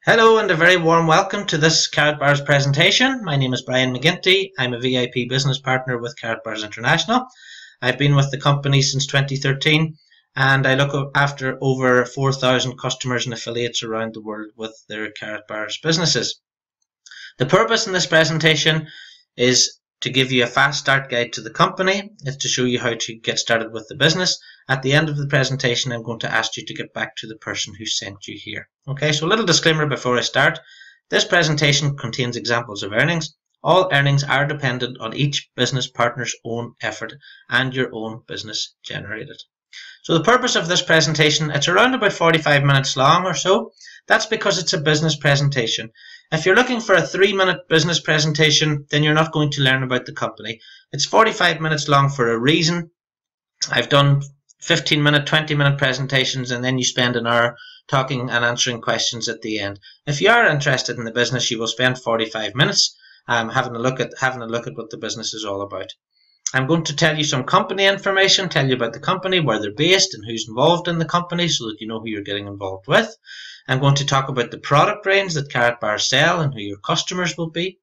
Hello and a very warm welcome to this Karatbars presentation. My name is Brian McGinty. I'm a VIP business partner with Karatbars International. I've been with the company since 2013 and I look after over 4,000 customers and affiliates around the world with their Karatbars businesses. The purpose in this presentation is to give you a fast start guide to the company. It's to show you how to get started with the business. At the end of the presentation, I'm going to ask you to get back to the person who sent you here. Okay, so a little disclaimer before I start. This presentation contains examples of earnings. All earnings are dependent on each business partner's own effort and your own business generated. So the purpose of this presentation, it's around about 45 minutes long or so. That's because it's a business presentation. If you're looking for a 3-minute business presentation, then you're not going to learn about the company. It's 45 minutes long for a reason. I've done 15-minute, 20-minute presentations, and then you spend an hour talking and answering questions at the end. If you are interested in the business, you will spend 45 minutes having a look at what the business is all about. I'm going to tell you some company information, tell you about the company, where they're based and who's involved in the company so that you know who you're getting involved with. I'm going to talk about the product range that Karatbars sell and who your customers will be.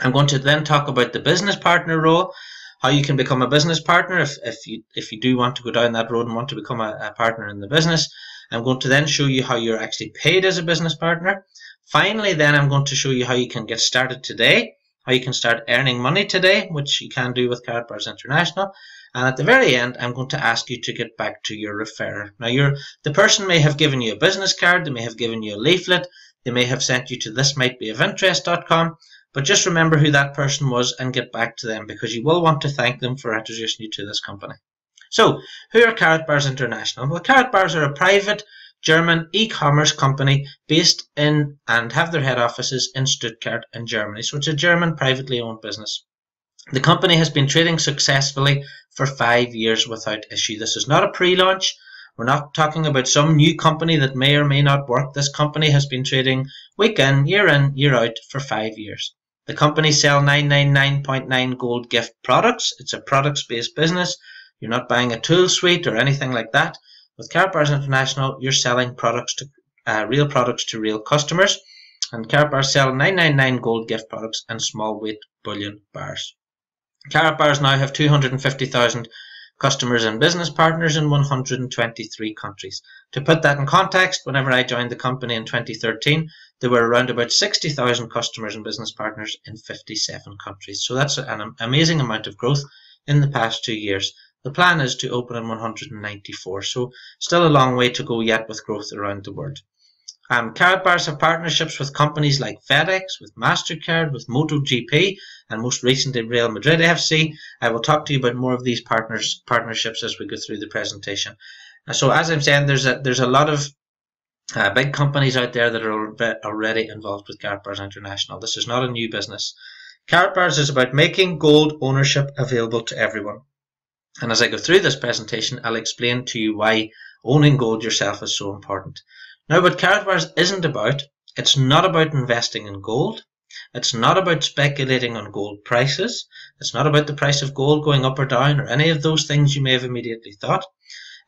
I'm going to then talk about the business partner role, how you can become a business partner if you do want to go down that road and want to become a partner in the business. I'm going to then show you how you're actually paid as a business partner. Finally, then I'm going to show you how you can get started today, how you can start earning money today, which you can do with Karatbars International. And at the very end, I'm going to ask you to get back to your referrer. Now, the person may have given you a business card, they may have given you a leaflet, they may have sent you to thismightbeofinterest.com, but just remember who that person was and get back to them because you will want to thank them for introducing you to this company. So, who are Karatbars International? Well, Karatbars are a private German e-commerce company based in and have their head offices in Stuttgart in Germany. So it's a German privately owned business. The company has been trading successfully for 5 years without issue. This is not a pre-launch. We're not talking about some new company that may or may not work. This company has been trading week in, year out for 5 years. The company sell 999.9 gold gift products. It's a products-based business. You're not buying a tool suite or anything like that. With Karatbars International, you're selling products to real products to real customers. And Karatbars sell 999 gold gift products and small weight bullion bars. Karatbars now have 250,000 customers and business partners in 123 countries. To put that in context, whenever I joined the company in 2013, there were around about 60,000 customers and business partners in 57 countries. So that's an amazing amount of growth in the past 2 years. The plan is to open in 194, so still a long way to go yet with growth around the world. Karatbars have partnerships with companies like FedEx, with MasterCard, with MotoGP, and most recently Real Madrid FC. I will talk to you about more of these partnerships as we go through the presentation. So as I'm saying, there's a lot of big companies out there that are already involved with Karatbars International. This is not a new business. Karatbars is about making gold ownership available to everyone. And as I go through this presentation, I'll explain to you why owning gold yourself is so important. Now, what Karatbars isn't about, it's not about investing in gold. It's not about speculating on gold prices. It's not about the price of gold going up or down or any of those things you may have immediately thought.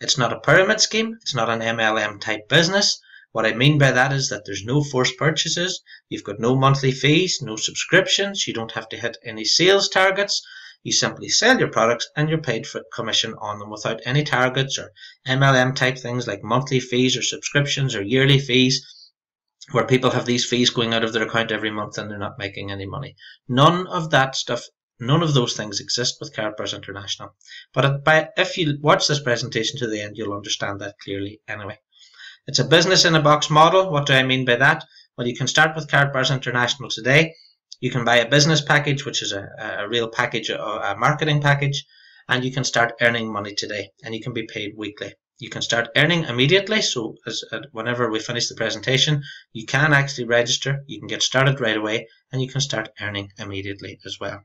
It's not a pyramid scheme. It's not an MLM type business. What I mean by that is that there's no forced purchases. You've got no monthly fees, no subscriptions. You don't have to hit any sales targets. You simply sell your products and you're paid for commission on them without any targets or MLM type things like monthly fees or subscriptions or yearly fees where people have these fees going out of their account every month and they're not making any money. None of that stuff, none of those things exist with Karatbars International. But if you watch this presentation to the end, you'll understand that clearly anyway. It's a business in a box model. What do I mean by that? Well, you can start with Karatbars International today. You can buy a business package, which is a real package, a marketing package, and you can start earning money today, and you can be paid weekly. You can start earning immediately, so whenever we finish the presentation, you can actually register, you can get started right away, and you can start earning immediately as well.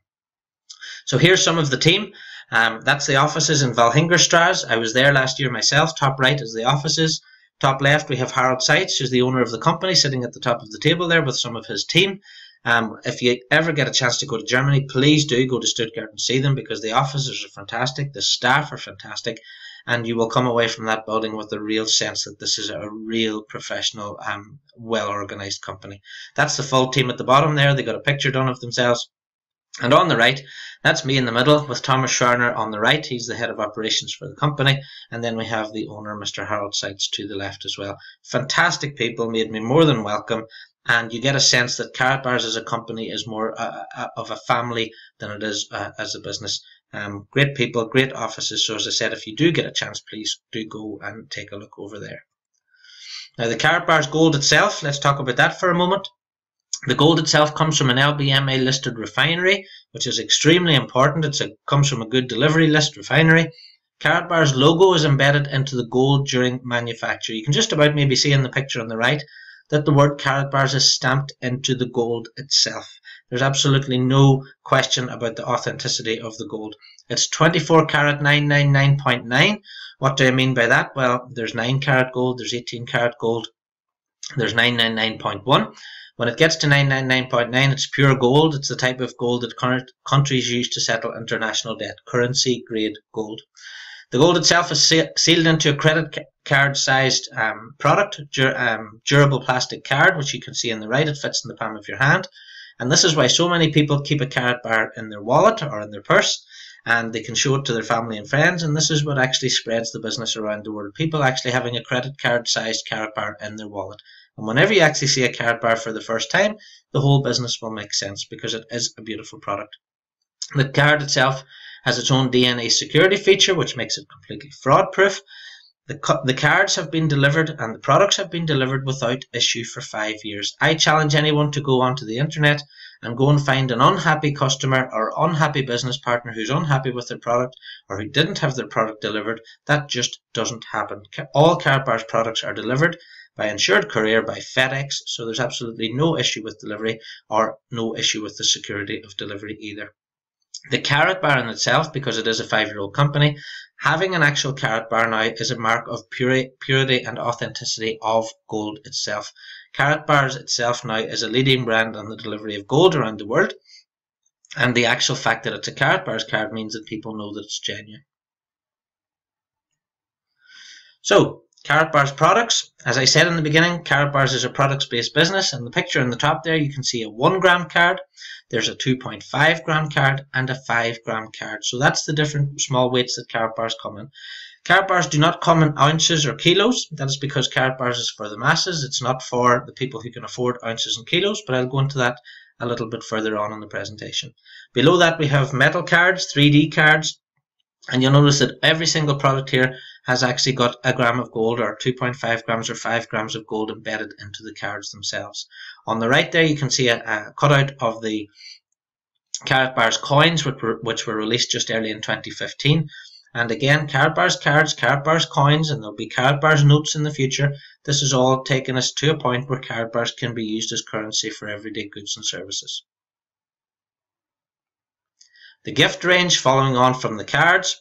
So here's some of the team. That's the offices in Valhingerstrasse. I was there last year myself. Top right is the offices. Top left, we have Harold Seitz, who's the owner of the company, sitting at the top of the table there with some of his team. If you ever get a chance to go to Germany, please do go to Stuttgart and see them because the offices are fantastic, the staff are fantastic, and you will come away from that building with a real sense that this is a real professional, well organized company. That's the full team at the bottom there. They got a picture done of themselves. And on the right, that's me in the middle with Thomas Schorner on the right. He's the head of operations for the company. And then we have the owner, Mr. Harold Seitz, to the left as well. Fantastic people, made me more than welcome. And you get a sense that Karatbars as a company is more of a family than it is as a business. Great people, great offices. So as I said, if you do get a chance, please do go and take a look over there. Now the Karatbars gold itself, let's talk about that for a moment. The gold itself comes from an LBMA listed refinery, which is extremely important. It comes from a good delivery list refinery. Karatbars logo is embedded into the gold during manufacture. You can just about maybe see in the picture on the right that the word Karatbars is stamped into the gold itself. There's absolutely no question about the authenticity of the gold. It's 24 karat 999.9. What do I mean by that? Well, there's 9 karat gold, there's 18 karat gold, there's 999.1. When it gets to 999.9, it's pure gold. It's the type of gold that countries use to settle international debt, currency grade gold. The gold itself is sealed into a credit card sized product, durable plastic card, which you can see on the right. It fits in the palm of your hand. And this is why so many people keep a Karatbar in their wallet or in their purse, and they can show it to their family and friends. And this is what actually spreads the business around the world. People actually having a credit card sized Karatbar in their wallet. And whenever you actually see a Karatbar for the first time, the whole business will make sense because it is a beautiful product. The card itself has its own DNA security feature, which makes it completely fraud proof. The cards have been delivered and the products have been delivered without issue for 5 years. I challenge anyone to go onto the internet and go and find an unhappy customer or unhappy business partner who's unhappy with their product or who didn't have their product delivered. That just doesn't happen. All Karatbars products are delivered by insured courier, by FedEx, so there's absolutely no issue with delivery or no issue with the security of delivery either. The Karatbar in itself, because it is a 5-year-old company, having an actual Karatbar now is a mark of purity and authenticity of gold itself. Karatbars itself now is a leading brand on the delivery of gold around the world, and the actual fact that it's a Karatbars card means that people know that it's genuine. So, Karatbars products. As I said in the beginning, Karatbars is a products-based business, and the picture in the top there you can see a 1 gram card, there's a 2.5 gram card and a 5 gram card. So that's the different small weights that Karatbars come in. Karatbars do not come in ounces or kilos. That is because Karatbars is for the masses. It's not for the people who can afford ounces and kilos, but I'll go into that a little bit further on in the presentation. Below that we have metal cards, 3D cards, and you'll notice that every single product here has actually got a gram of gold or 2.5 grams or 5 grams of gold embedded into the cards themselves. On the right there you can see a cutout of the Karatbars coins which were released just early in 2015. And again, Karatbars cards, Karatbars coins, and there'll be Karatbars notes in the future. This has all taken us to a point where Karatbars can be used as currency for everyday goods and services. The gift range following on from the cards.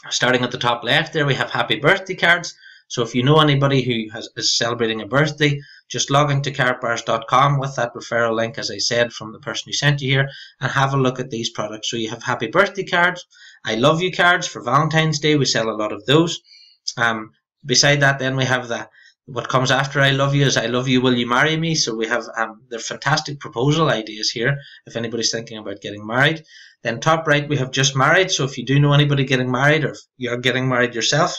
Starting at the top left there we have happy birthday cards. So if you know anybody who is celebrating a birthday, just log into karatbars.com with that referral link, as I said, from the person who sent you here, and have a look at these products. So you have happy birthday cards, I love you cards for Valentine's Day. We sell a lot of those. Beside that then we have what comes after I love you is I love you, will you marry me? So we have the fantastic proposal ideas here if anybody's thinking about getting married. Then top right we have just married. So if you do know anybody getting married, or if you're getting married yourself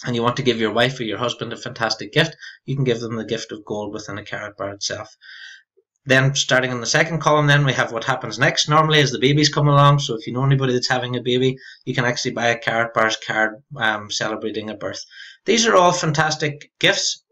and you want to give your wife or your husband a fantastic gift, you can give them the gift of gold within a Karatbar itself. Then starting in the second column then we have what happens next normally as the babies come along. So if you know anybody that's having a baby, you can actually buy a Karatbars card celebrating a birth. These are all fantastic gifts.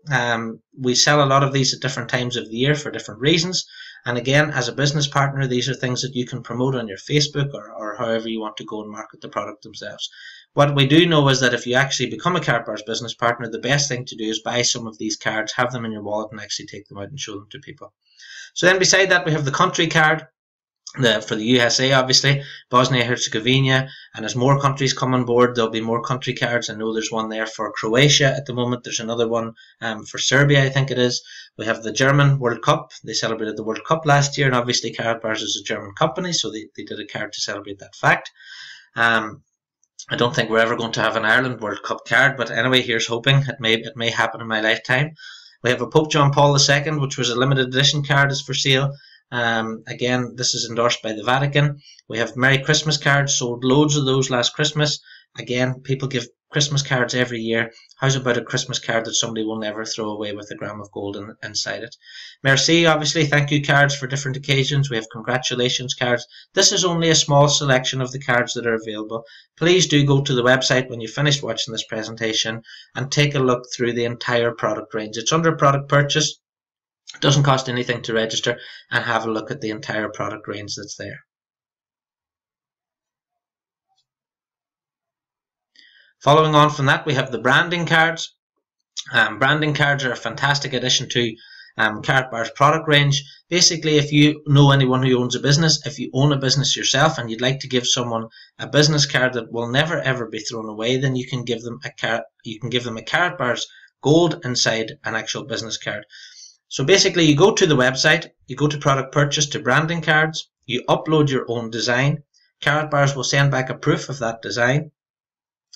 We sell a lot of these at different times of the year for different reasons. And again, as a business partner, these are things that you can promote on your Facebook or however you want to go and market the product themselves. What we do know is that if you actually become a Karatbars business partner, the best thing to do is buy some of these cards, have them in your wallet, and actually take them out and show them to people. So then beside that, we have the country card. For the USA, obviously, Bosnia-Herzegovina, and as more countries come on board, there'll be more country cards. I know there's one there for Croatia at the moment. There's another one for Serbia, I think it is. We have the German World Cup. They celebrated the World Cup last year, and obviously Karatbars is a German company, so they did a card to celebrate that fact. I don't think we're ever going to have an Ireland World Cup card, but anyway, here's hoping. It may happen in my lifetime. We have a Pope John Paul II, which was a limited edition card, is for sale. Again, this is endorsed by the Vatican. We have Merry Christmas cards, sold loads of those last Christmas. Again, people give Christmas cards every year. How's about a Christmas card that somebody will never throw away with a gram of gold inside it? Merci, obviously, thank you cards for different occasions. We have congratulations cards. This is only a small selection of the cards that are available. Please do go to the website when you've finished watching this presentation and take a look through the entire product range. It's under product purchase. It doesn't cost anything to register, and have a look at the entire product range that's there. Following on from that, we have the branding cards. Branding cards are a fantastic addition to Karatbars product range. Basically, if you know anyone who owns a business, if you own a business yourself and you'd like to give someone a business card that will never ever be thrown away, then you can give them a Karatbars gold inside an actual business card. So basically, you go to the website, you go to product purchase, to branding cards, you upload your own design. Karatbars will send back a proof of that design.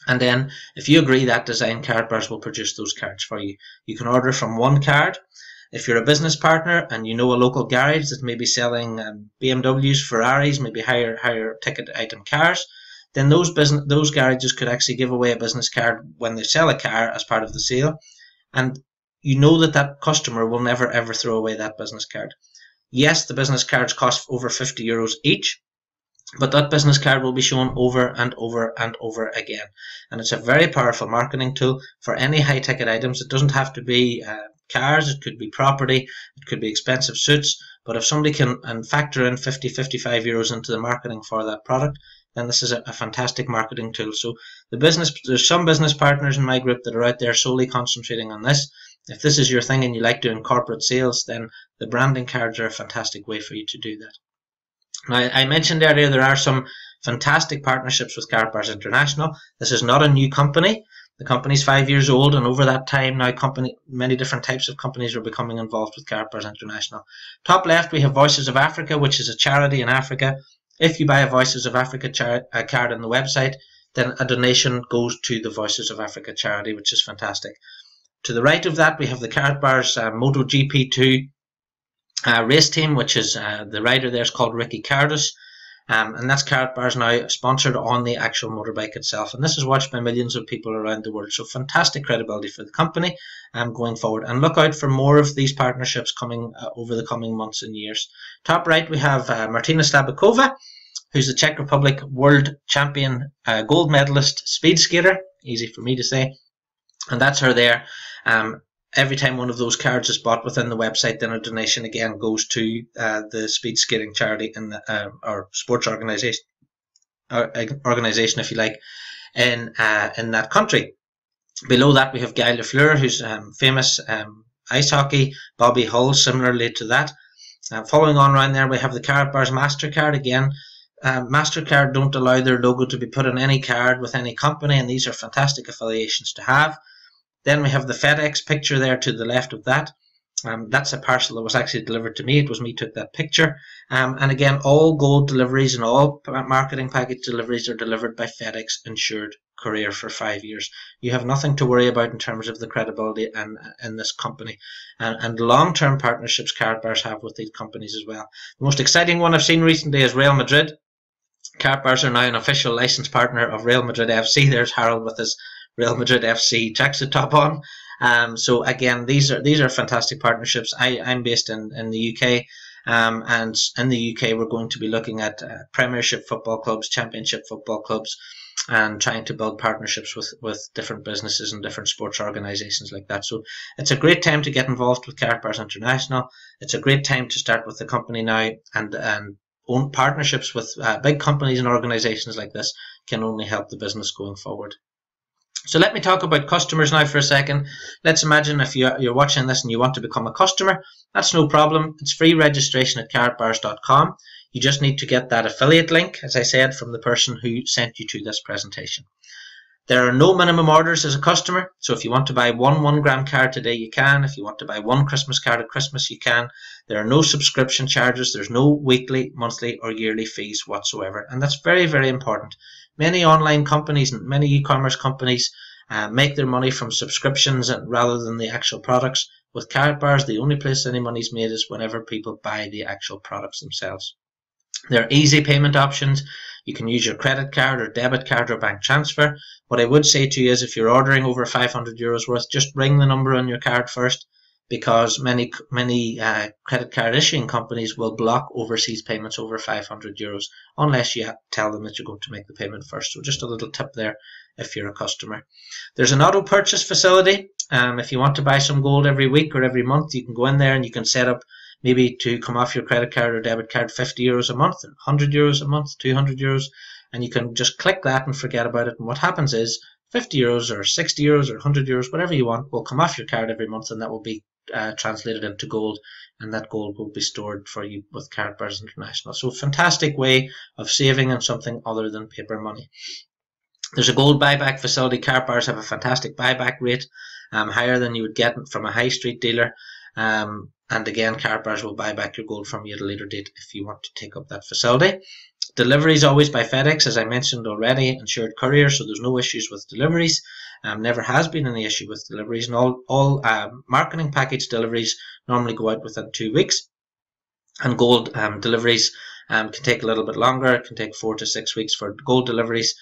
And then, if you agree that design, Karatbars will produce those cards for you. You can order from one card. If you're a business partner and you know a local garage that may be selling BMWs, Ferraris, maybe higher ticket item cars, then those garages could actually give away a business card when they sell a car as part of the sale. And you know that customer will never ever throw away that business card. Yes, the business cards cost over €50 each, but that business card will be shown over and over and over again. And it's a very powerful marketing tool for any high ticket items. It doesn't have to be cars, it could be property, it could be expensive suits. But if somebody can factor in €50–55 into the marketing for that product, then this is a fantastic marketing tool. So there's some business partners in my group that are out there solely concentrating on this. If this is your thing and you like doing corporate sales, then the branding cards are a fantastic way for you to do that. Now, I mentioned earlier there are some fantastic partnerships with Karatbars International. This is not a new company. The company's 5 years old, and over that time now many different types of companies are becoming involved with Karatbars International. Top left we have Voices of Africa, which is a charity in Africa. If you buy a Voices of Africa card on the website, then a donation goes to the Voices of Africa charity, which is fantastic. To the right of that we have the Karatbars MotoGP2 race team, which is the rider there is called Ricky Cardus, and that's Karatbars now sponsored on the actual motorbike itself, and this is watched by millions of people around the world. So fantastic credibility for the company going forward, and look out for more of these partnerships coming over the coming months and years. Top right we have Martina Slabakova, who's the Czech Republic world champion gold medalist speed skater, easy for me to say, and that's her there. Every time one of those cards is bought within the website, then a donation again goes to the speed skating charity or sports organization, if you like, in that country. Below that we have Guy Lafleur, who's famous ice hockey. Bobby Hull, similarly to that. Following on around there, we have the Karatbars MasterCard again. MasterCard don't allow their logo to be put on any card with any company, and these are fantastic affiliations to have. Then we have the FedEx picture there to the left of that. That's a parcel that was actually delivered to me. It was me who took that picture. And again, all gold deliveries and all marketing package deliveries are delivered by FedEx insured courier for 5 years. You have nothing to worry about in terms of the credibility in this company. And long-term partnerships Karatbars have with these companies as well. The most exciting one I've seen recently is Real Madrid. Karatbars are now an official licensed partner of Real Madrid FC. There's Harold with his Real Madrid FC tracksuit top on. So again, these are fantastic partnerships. I'm based in the UK, and in the UK we're going to be looking at Premiership football clubs, Championship football clubs, and trying to build partnerships with different businesses and different sports organisations like that. So it's a great time to get involved with Karatbars International. It's a great time to start with the company now, and own partnerships with big companies and organisations like this can only help the business going forward. So let me talk about customers now for a second. Let's imagine if you're watching this and you want to become a customer. That's no problem. It's free registration at karatbars.com. You just need to get that affiliate link, as I said, from the person who sent you to this presentation. There are no minimum orders as a customer. So if you want to buy one 1 gram card today, you can. If you want to buy one Christmas card at Christmas, you can. There are no subscription charges. There's no weekly, monthly, or yearly fees whatsoever. And that's very, very important. Many online companies and many e-commerce companies make their money from subscriptions rather than the actual products. With Karatbars, the only place any money is made is whenever people buy the actual products themselves. There are easy payment options. You can use your credit card or debit card or bank transfer. What I would say to you is if you're ordering over 500 euros worth, just ring the number on your card first, because many credit card issuing companies will block overseas payments over 500 euros unless you tell them that you're going to make the payment first. So just a little tip there if you're a customer. There's an auto purchase facility. If you want to buy some gold every week or every month, you can go in there and you can set up maybe to come off your credit card or debit card 50 euros a month, 100 euros a month, 200 euros, and you can just click that and forget about it. And what happens is 50 euros or 60 euros or 100 euros, whatever you want, will come off your card every month, and that will be translated into gold, and that gold will be stored for you with Karatbars International. So fantastic way of saving on something other than paper money. There's a gold buyback facility. Karatbars have a fantastic buyback rate, higher than you would get from a high street dealer. And again, Karatbars will buy back your gold from you at a later date if you want to take up that facility. Delivery is always by FedEx, as I mentioned already, insured courier, so there's no issues with deliveries. Never has been any issue with deliveries, and all marketing package deliveries normally go out within 2 weeks. And gold deliveries can take a little bit longer. It can take 4 to 6 weeks for gold deliveries.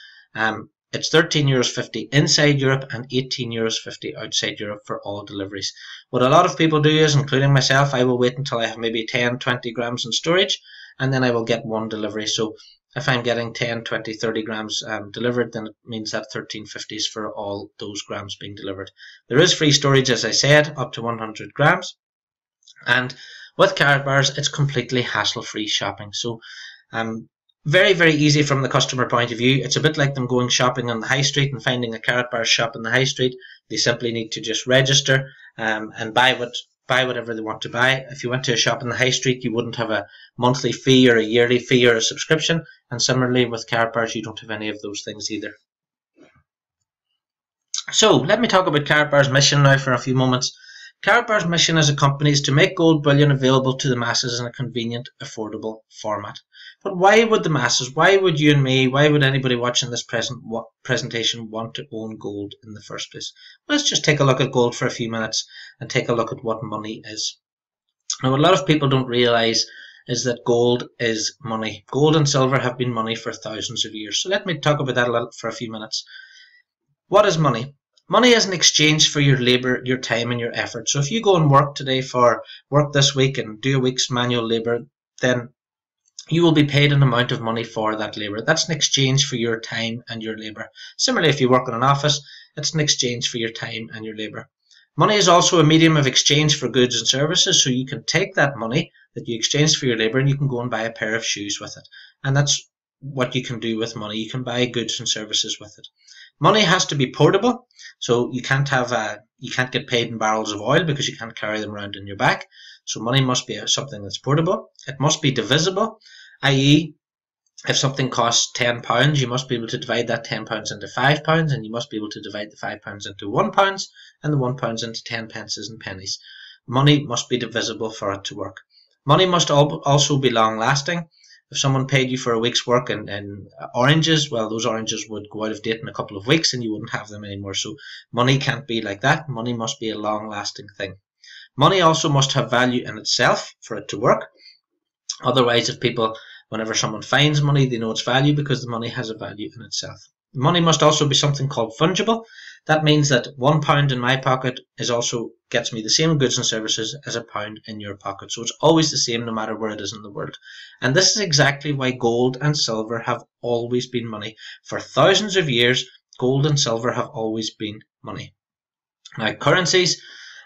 It's €13.50 inside Europe and €18.50 outside Europe for all deliveries. What a lot of people do is, including myself, I will wait until I have maybe 10-20 grams in storage, and then I will get one delivery. So if I'm getting 10, 20, 30 grams delivered, then it means that €13.50 is for all those grams being delivered. There is free storage, as I said, up to 100 grams. And with Karatbars, it's completely hassle-free shopping. So very, very easy from the customer point of view. It's a bit like them going shopping on the high street and finding a Karatbars shop in the high street. They simply need to just register and buy whatever they want to buy. If you went to a shop in the high street, you wouldn't have a monthly fee or a yearly fee or a subscription. And similarly with Karatbars, you don't have any of those things either. So let me talk about Karatbars' mission now for a few moments. Karatbars' mission as a company is to make gold bullion available to the masses in a convenient, affordable format. But why would the masses, why would you and me, why would anybody watching this presentation want to own gold in the first place? Let's just take a look at gold for a few minutes and take a look at what money is. Now, what a lot of people don't realize is that gold is money. Gold and silver have been money for thousands of years. So let me talk about that a little for a few minutes. What is money? Money is an exchange for your labor, your time, and your effort. So if you go and work this week and do a week's manual labor, then you will be paid an amount of money for that labor. That's an exchange for your time and your labor. Similarly, if you work in an office, it's an exchange for your time and your labor. Money is also a medium of exchange for goods and services, so you can take that money that you exchanged for your labor and you can go and buy a pair of shoes with it. And that's what you can do with money. You can buy goods and services with it. Money has to be portable, so you can't get paid in barrels of oil because you can't carry them around in your back. So money must be something that's portable. It must be divisible, i.e. if something costs £10, you must be able to divide that £10 into £5, and you must be able to divide the £5 into £1 and the £1 into 10 pences and pennies. Money must be divisible for it to work. Money must also be long-lasting. If someone paid you for a week's work in oranges, well, those oranges would go out of date in a couple of weeks and you wouldn't have them anymore. So money can't be like that. Money must be a long-lasting thing. Money also must have value in itself for it to work. Otherwise, whenever someone finds money, they know its value because the money has a value in itself. Money must also be something called fungible. That means that £1 in my pocket gets me the same goods and services as £1 in your pocket. So it's always the same no matter where it is in the world. And this is exactly why gold and silver have always been money. For thousands of years, gold and silver have always been money. Now, currencies,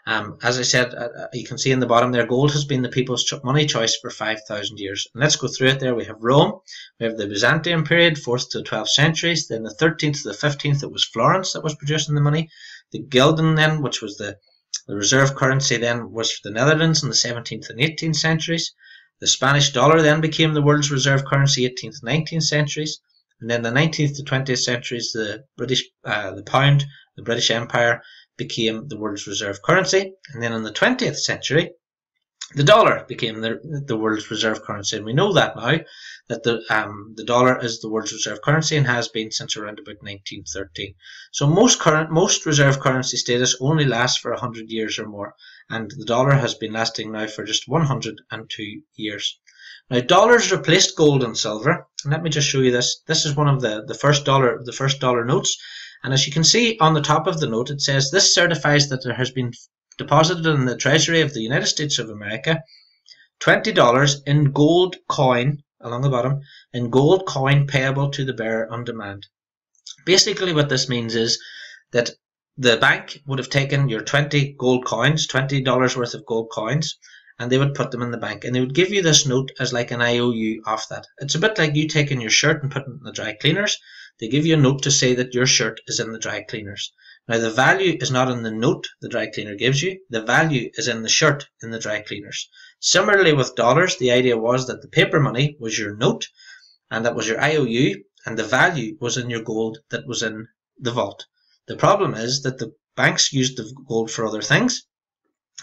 as I said, you can see in the bottom there, gold has been the people's money choice for 5,000 years. And let's go through it there. We have Rome, we have the Byzantine period, 4th to 12th centuries. Then the 13th to the 15th, it was Florence that was producing the money. The gulden then, which was the reserve currency then, was for the Netherlands in the 17th and 18th centuries. The Spanish dollar then became the world's reserve currency, 18th and 19th centuries. And then the 19th to 20th centuries, the pound, the British Empire, became the world's reserve currency. And then in the 20th century, The dollar became the world's reserve currency, and we know that now, that the dollar is the world's reserve currency and has been since around about 1913. So most reserve currency status only lasts for 100 years or more, and the dollar has been lasting now for just 102 years. Now, dollars replaced gold and silver, and let me just show you this. This is one of the first dollar notes, and as you can see on the top of the note, it says, "This certifies that there has been deposited in the Treasury of the United States of America $20 in gold coin," along the bottom, "in gold coin payable to the bearer on demand." Basically what this means is that the bank would have taken your 20 gold coins, $20 worth of gold coins, and they would put them in the bank, and they would give you this note as like an IOU off that. It's a bit like you taking your shirt and putting it in the dry cleaners. They give you a note to say that your shirt is in the dry cleaners. Now, the value is not in the note the dry cleaner gives you. The value is in the shirt in the dry cleaners. Similarly with dollars, the idea was that the paper money was your note, and that was your IOU, and the value was in your gold that was in the vault. The problem is that the banks used the gold for other things,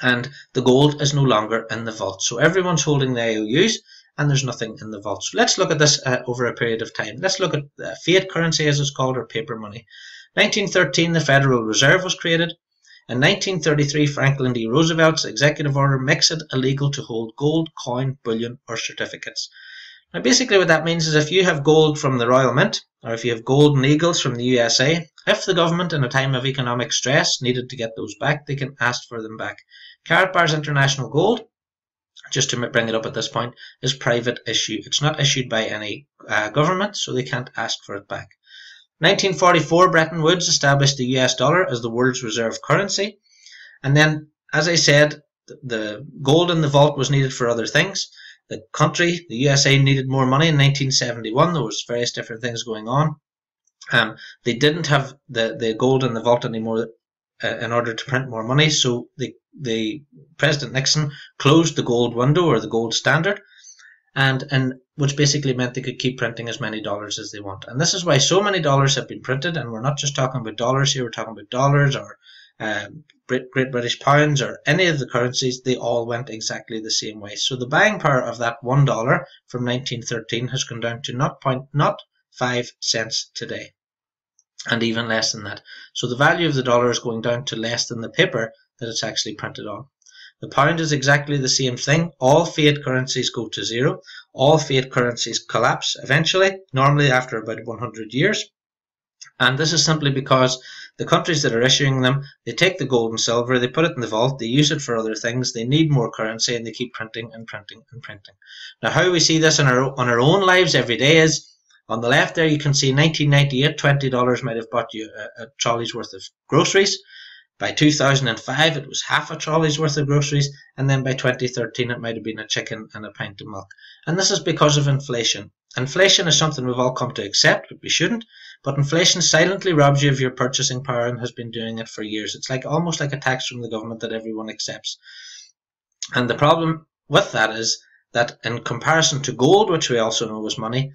and the gold is no longer in the vault. So everyone's holding the IOUs, and there's nothing in the vault. So let's look at this over a period of time. Let's look at fiat currency, as it's called, or paper money. 1913, the Federal Reserve was created. In 1933, Franklin D. Roosevelt's executive order makes it illegal to hold gold, coin, bullion, or certificates. Now, basically what that means is if you have gold from the Royal Mint, or if you have golden eagles from the USA, if the government in a time of economic stress needed to get those back, they can ask for them back. Karatbars International Gold, just to bring it up at this point, is private issue. It's not issued by any government, so they can't ask for it back. 1944, Bretton Woods established the US dollar as the world's reserve currency. And then, as I said, the gold in the vault was needed for other things. The country, the USA, needed more money in 1971. There was various different things going on. They didn't have the gold in the vault anymore in order to print more money, so President Nixon closed the gold window, or the gold standard, and which basically meant they could keep printing as many dollars as they want. And this is why so many dollars have been printed, and we're not just talking about dollars here, we're talking about dollars or Great British pounds or any of the currencies. They all went exactly the same way. So the buying power of that $1 from 1913 has gone down to 0.05 cents today, and even less than that. So the value of the dollar is going down to less than the paper that it's actually printed on. The pound is exactly the same thing. All fiat currencies go to zero. All fiat currencies collapse eventually, normally after about 100 years. And this is simply because the countries that are issuing them, they take the gold and silver, they put it in the vault, they use it for other things, they need more currency, and they keep printing and printing and printing. Now, how we see this on our own lives every day is, on the left there you can see 1998, $20 might have bought you a trolley's worth of groceries. By 2005 it was half a trolley's worth of groceries, and then by 2013 it might have been a chicken and a pint of milk. And this is because of inflation. Inflation is something we've all come to accept, but we shouldn't. But inflation silently robs you of your purchasing power and has been doing it for years. It's almost like a tax from the government that everyone accepts. And the problem with that is that in comparison to gold, which we also know is money,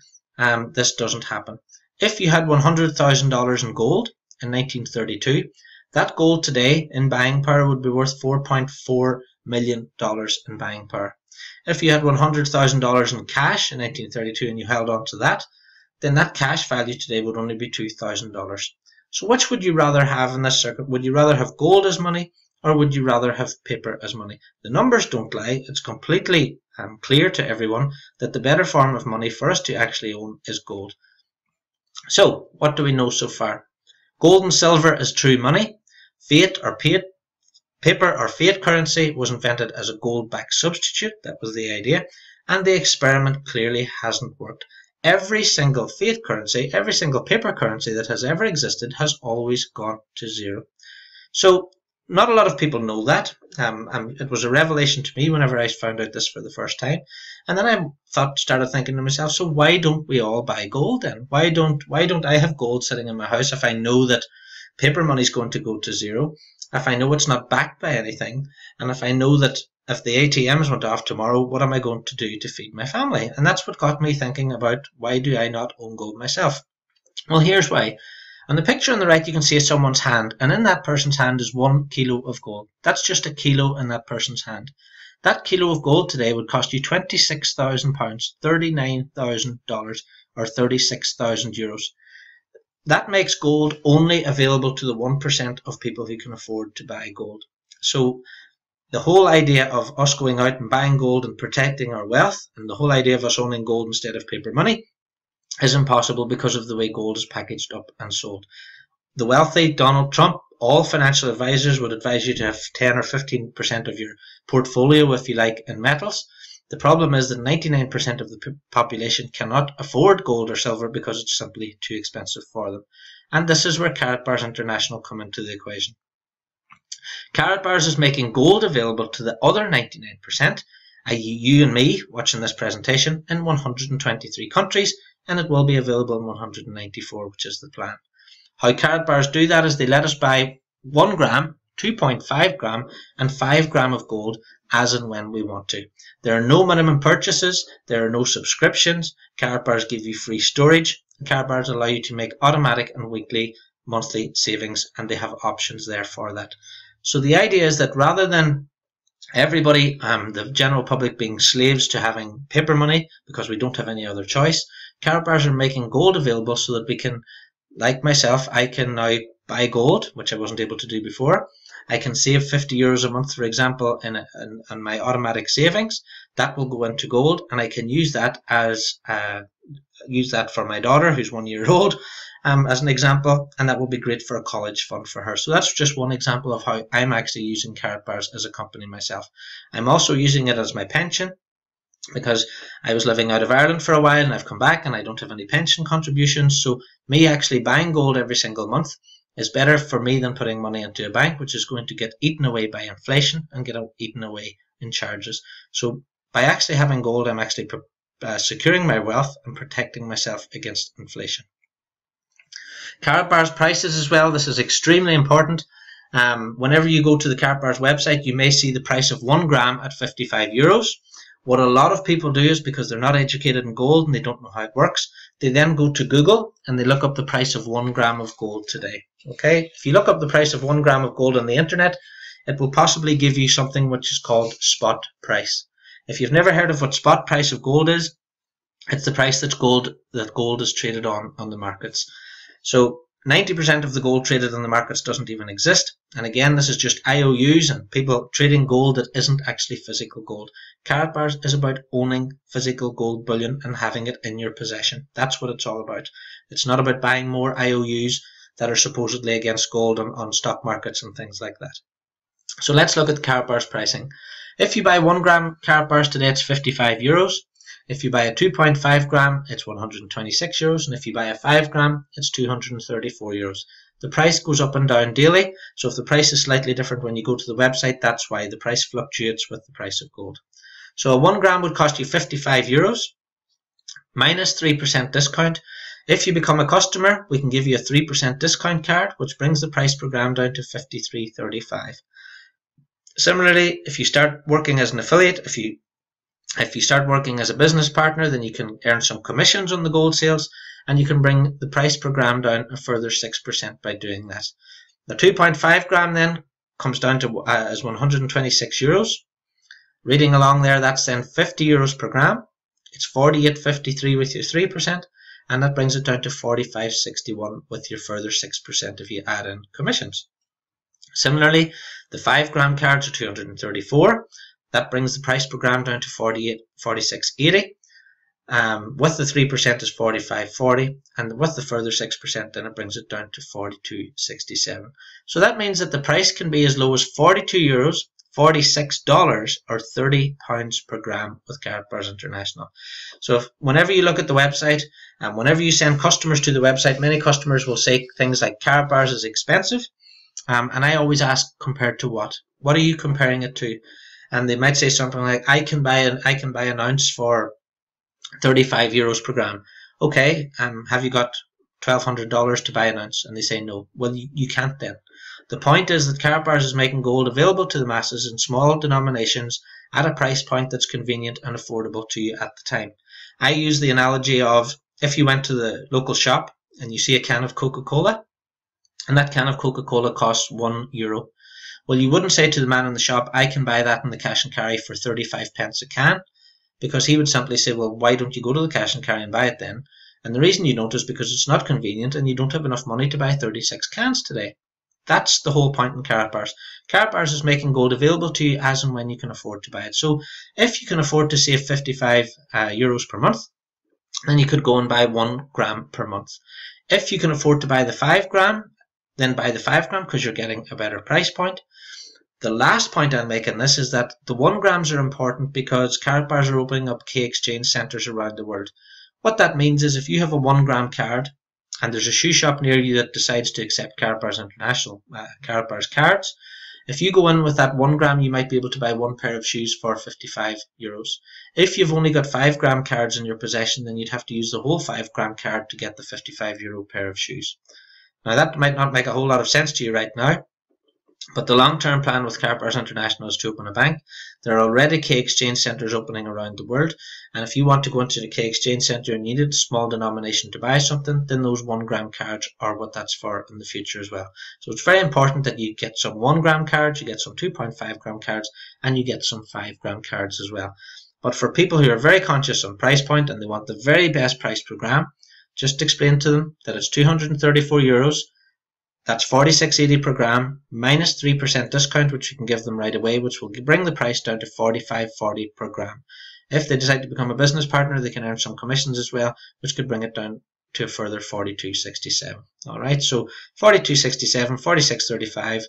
this doesn't happen. If you had $100,000 in gold in 1932, that gold today in buying power would be worth $4.4 million in buying power. If you had $100,000 in cash in 1932 and you held on to that, then that cash value today would only be $2,000. So which would you rather have in this circuit? Would you rather have gold as money, or would you rather have paper as money? The numbers don't lie. It's completely clear to everyone that the better form of money for us to actually own is gold. So what do we know so far? Gold and silver is true money. Paper or fiat currency was invented as a gold-backed substitute. That was the idea. And the experiment clearly hasn't worked. Every single fiat currency, every single paper currency that has ever existed has always gone to zero. So not a lot of people know that. It was a revelation to me whenever I found out this for the first time. And then I started thinking to myself, so why don't we all buy gold then? Why don't I have gold sitting in my house if I know that paper money is going to go to zero, if I know it's not backed by anything, and if I know that if the ATMs went off tomorrow, what am I going to do to feed my family? And that's what got me thinking about, why do I not own gold myself? Well, here's why. On the picture on the right, you can see someone's hand, and in that person's hand is 1 kilo of gold. That's just a kilo in that person's hand. That kilo of gold today would cost you £26,000, $39,000, or 36,000 euros. That makes gold only available to the 1% of people who can afford to buy gold. So the whole idea of us going out and buying gold and protecting our wealth, and the whole idea of us owning gold instead of paper money, is impossible because of the way gold is packaged up and sold. The wealthy, Donald Trump, all financial advisors would advise you to have 10 or 15% of your portfolio, if you like, in metals. The problem is that 99% of the population cannot afford gold or silver because it's simply too expensive for them. And this is where Karatbars International come into the equation. Karatbars is making gold available to the other 99%, i.e. you and me watching this presentation, in 123 countries, and it will be available in 194, which is the plan. How Karatbars do that is they let us buy 1 gram, 2.5 gram, and 5 gram of gold as and when we want to. There are no minimum purchases, there are no subscriptions. Karatbars give you free storage, and Karatbars allow you to make automatic and weekly, monthly savings, and they have options there for that. So the idea is that rather than everybody, the general public, being slaves to having paper money because we don't have any other choice, Karatbars are making gold available so that we can, like myself, I can now buy gold, which I wasn't able to do before. I can save 50 euros a month, for example, in my automatic savings. That will go into gold, and I can use that as for my daughter, who's 1 year old, as an example, and that will be great for a college fund for her. So that's just one example of how I'm actually using Karatbars as a company myself. I'm also using it as my pension, because I was living out of Ireland for a while and I've come back and I don't have any pension contributions. So me actually buying gold every single month is better for me than putting money into a bank, which is going to get eaten away by inflation and get eaten away in charges. So by actually having gold, I'm actually securing my wealth and protecting myself against inflation. Karatbars prices as well. This is extremely important. Whenever you go to the Karatbars website, you may see the price of 1 gram at 55 euros. What a lot of people do is, because they're not educated in gold and they don't know how it works, they then go to Google and they look up the price of 1 gram of gold today. Okay, if you look up the price of 1 gram of gold on the internet, it will possibly give you something which is called spot price. If you've never heard of what spot price of gold is, it's the price that gold is traded on the markets. So 90% of the gold traded on the markets doesn't even exist. And again, this is just IOUs and people trading gold that isn't actually physical gold. Karatbars is about owning physical gold bullion and having it in your possession. That's what it's all about. It's not about buying more IOUs that are supposedly against gold on stock markets and things like that. So let's look at Karatbars pricing. If you buy 1 gram Karatbars today, it's 55 euros. If you buy a 2.5 gram, it's 126 euros, and if you buy a 5 gram, it's 234 euros. The price goes up and down daily, so if the price is slightly different when you go to the website, that's why the price fluctuates with the price of gold. So a 1 gram would cost you 55 euros, minus 3% discount. If you become a customer, we can give you a 3% discount card, which brings the price per gram down to 53.35. Similarly, if you start working as an affiliate, if you start working as a business partner, then you can earn some commissions on the gold sales, and you can bring the price per gram down a further 6% by doing that. The 2.5 gram then comes down to as 126 euros. Reading along there, that's then 50 euros per gram. It's 48.53 with your 3%, and that brings it down to 45.61 with your further 6% if you add in commissions. Similarly, the 5 gram cards are 234. That brings the price per gram down to 46.80. With the 3% is 45.40, and with the further 6%, then it brings it down to 42.67. So that means that the price can be as low as 42 euros, $46, or £30 per gram with Karatbars International. So whenever you look at the website, and whenever you send customers to the website, many customers will say things like Karatbars is expensive, and I always ask, compared to what? What are you comparing it to? And they might say something like, I can buy an ounce for 35 euros per gram. Okay, have you got $1,200 to buy an ounce? And they say no. Well, you can't then. The point is that Karatbars is making gold available to the masses in small denominations at a price point that's convenient and affordable to you at the time. I use the analogy of, if you went to the local shop and you see a can of Coca-Cola, and that can of Coca-Cola costs €1. Well, you wouldn't say to the man in the shop, I can buy that in the cash and carry for 35 pence a can, because he would simply say, well, why don't you go to the cash and carry and buy it then? And the reason you don't is because it's not convenient and you don't have enough money to buy 36 cans today. That's the whole point in Karatbars. Karatbars is making gold available to you as and when you can afford to buy it. So if you can afford to save 55 euros per month, then you could go and buy 1 gram per month. If you can afford to buy the 5 gram, then buy the 5 gram because you're getting a better price point. The last point I'll make in this is that the 1 grams are important because Karatbars are opening up key exchange centres around the world. What that means is if you have a 1 gram card and there's a shoe shop near you that decides to accept Karatbars International Karatbars cards, if you go in with that 1 gram, you might be able to buy 1 pair of shoes for 55 euros. If you've only got 5 gram cards in your possession, then you'd have to use the whole 5 gram card to get the 55 euro pair of shoes. Now that might not make a whole lot of sense to you right now, but the long-term plan with Karatbars International is to open a bank. There are already K exchange centres opening around the world, and if you want to go into the K exchange centre and need a small denomination to buy something, then those 1 gram cards are what that's for in the future as well. So it's very important that you get some 1 gram cards, you get some 2.5 gram cards, and you get some 5 gram cards as well. But for people who are very conscious on price point and they want the very best price per gram, just explain to them that it's 234 euros. That's 46.80 per gram minus 3% discount, which you can give them right away, which will bring the price down to 45.40 per gram. If they decide to become a business partner, they can earn some commissions as well, which could bring it down to a further 42.67. All right, so 42.67, 46.35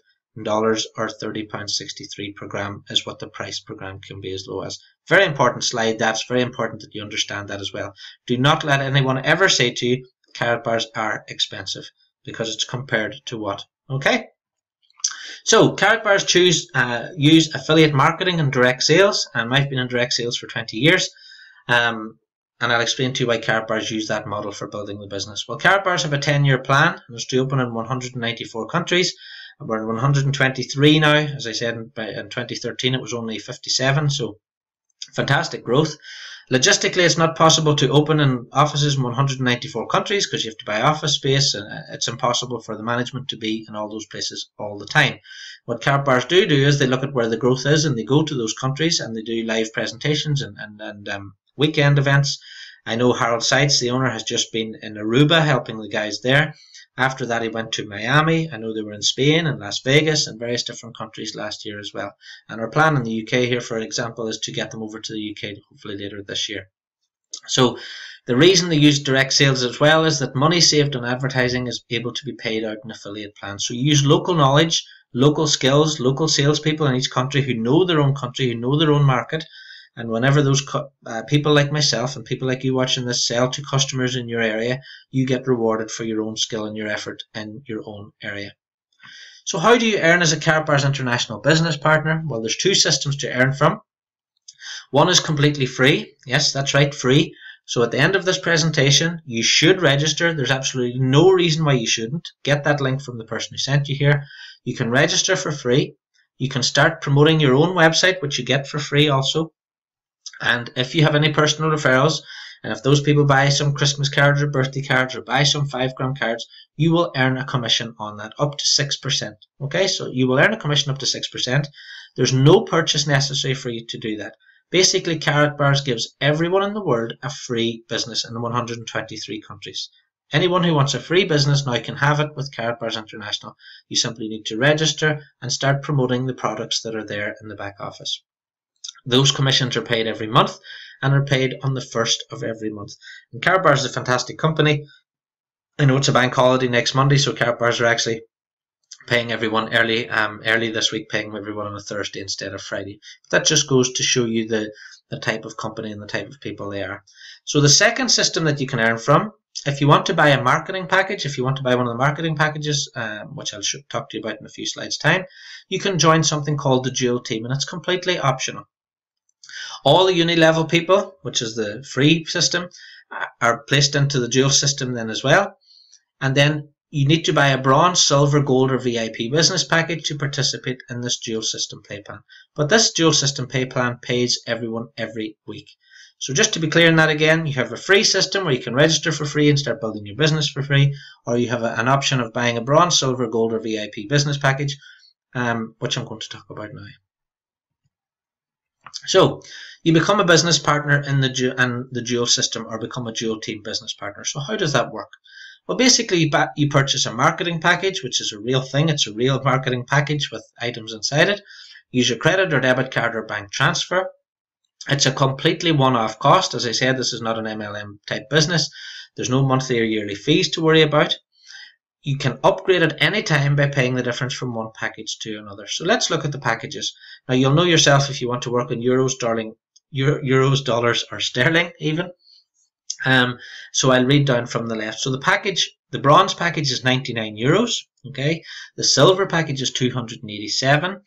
dollars or £30.63 per gram is what the price per gram can be as low as. Very important slide. That's very important that you understand that as well. Do not let anyone ever say to you Karatbars are expensive, because it's compared to what. Okay, so Karatbars use affiliate marketing and direct sales, and I've been in direct sales for 20 years, and I'll explain to you why Karatbars use that model for building the business. Well, Karatbars have a 10-year plan, and it's to open in 194 countries. We're in 123 now. As I said, in 2013 it was only 57, so fantastic growth. Logistically, it's not possible to open in offices in 194 countries because you have to buy office space, and it's impossible for the management to be in all those places all the time. What Karatbars do is they look at where the growth is and they go to those countries and they do live presentations and weekend events. I know Harold Seitz, the owner, has just been in Aruba helping the guys there. After that, he went to Miami. I know they were in Spain and Las Vegas and various different countries last year as well. And our plan in the UK here, for example, is to get them over to the UK hopefully later this year. So the reason they use direct sales as well is that money saved on advertising is able to be paid out in affiliate plans. So you use local knowledge, local skills, local salespeople in each country who know their own country, who know their own market. And whenever those people like myself and people like you watching this sell to customers in your area, you get rewarded for your own skill and your effort in your own area. So how do you earn as a Karatbars International business partner? Well, there's 2 systems to earn from. One is completely free. Yes, that's right, free. So at the end of this presentation, you should register. There's absolutely no reason why you shouldn't. Get that link from the person who sent you here. You can register for free. You can start promoting your own website, which you get for free also. And if you have any personal referrals, and if those people buy some Christmas cards or birthday cards or buy some 5 gram cards, you will earn a commission on that up to 6%. Okay, so you will earn a commission up to 6%. There's no purchase necessary for you to do that. Basically, Karatbars gives everyone in the world a free business in 123 countries. Anyone who wants a free business now can have it with Karatbars International. You simply need to register and start promoting the products that are there in the back office. Those commissions are paid every month and are paid on the 1st of every month. And Karatbars is a fantastic company. I know it's a bank holiday next Monday, so Karatbars are actually paying everyone early this week, paying everyone on a Thursday instead of Friday. But that just goes to show you the type of company and the type of people they are. So the second system that you can earn from, if you want to buy a marketing package, if you want to buy one of the marketing packages, which I'll talk to you about in a few slides' time, you can join something called the Dual Team, and it's completely optional. All the uni-level people, which is the free system, are placed into the dual system then as well. And then you need to buy a bronze, silver, gold or VIP business package to participate in this dual system pay plan. But this dual system pay plan pays everyone every week. So just to be clear on that again, you have a free system where you can register for free and start building your business for free, or you have an option of buying a bronze, silver, gold, or VIP business package, which I'm going to talk about now. So you become a business partner in the dual system, or become a dual team business partner. So how does that work? Well, basically you purchase a marketing package, which is a real thing. It's a real marketing package with items inside it. Use your credit or debit card or bank transfer. It's a completely one-off cost. As I said, this is not an MLM type business. There's no monthly or yearly fees to worry about. You can upgrade at any time by paying the difference from one package to another. So let's look at the packages. Now you'll know yourself if you want to work in euros, dollars, or sterling even. So I'll read down from the left. So the bronze package is 99 euros. Okay, the silver package is 287.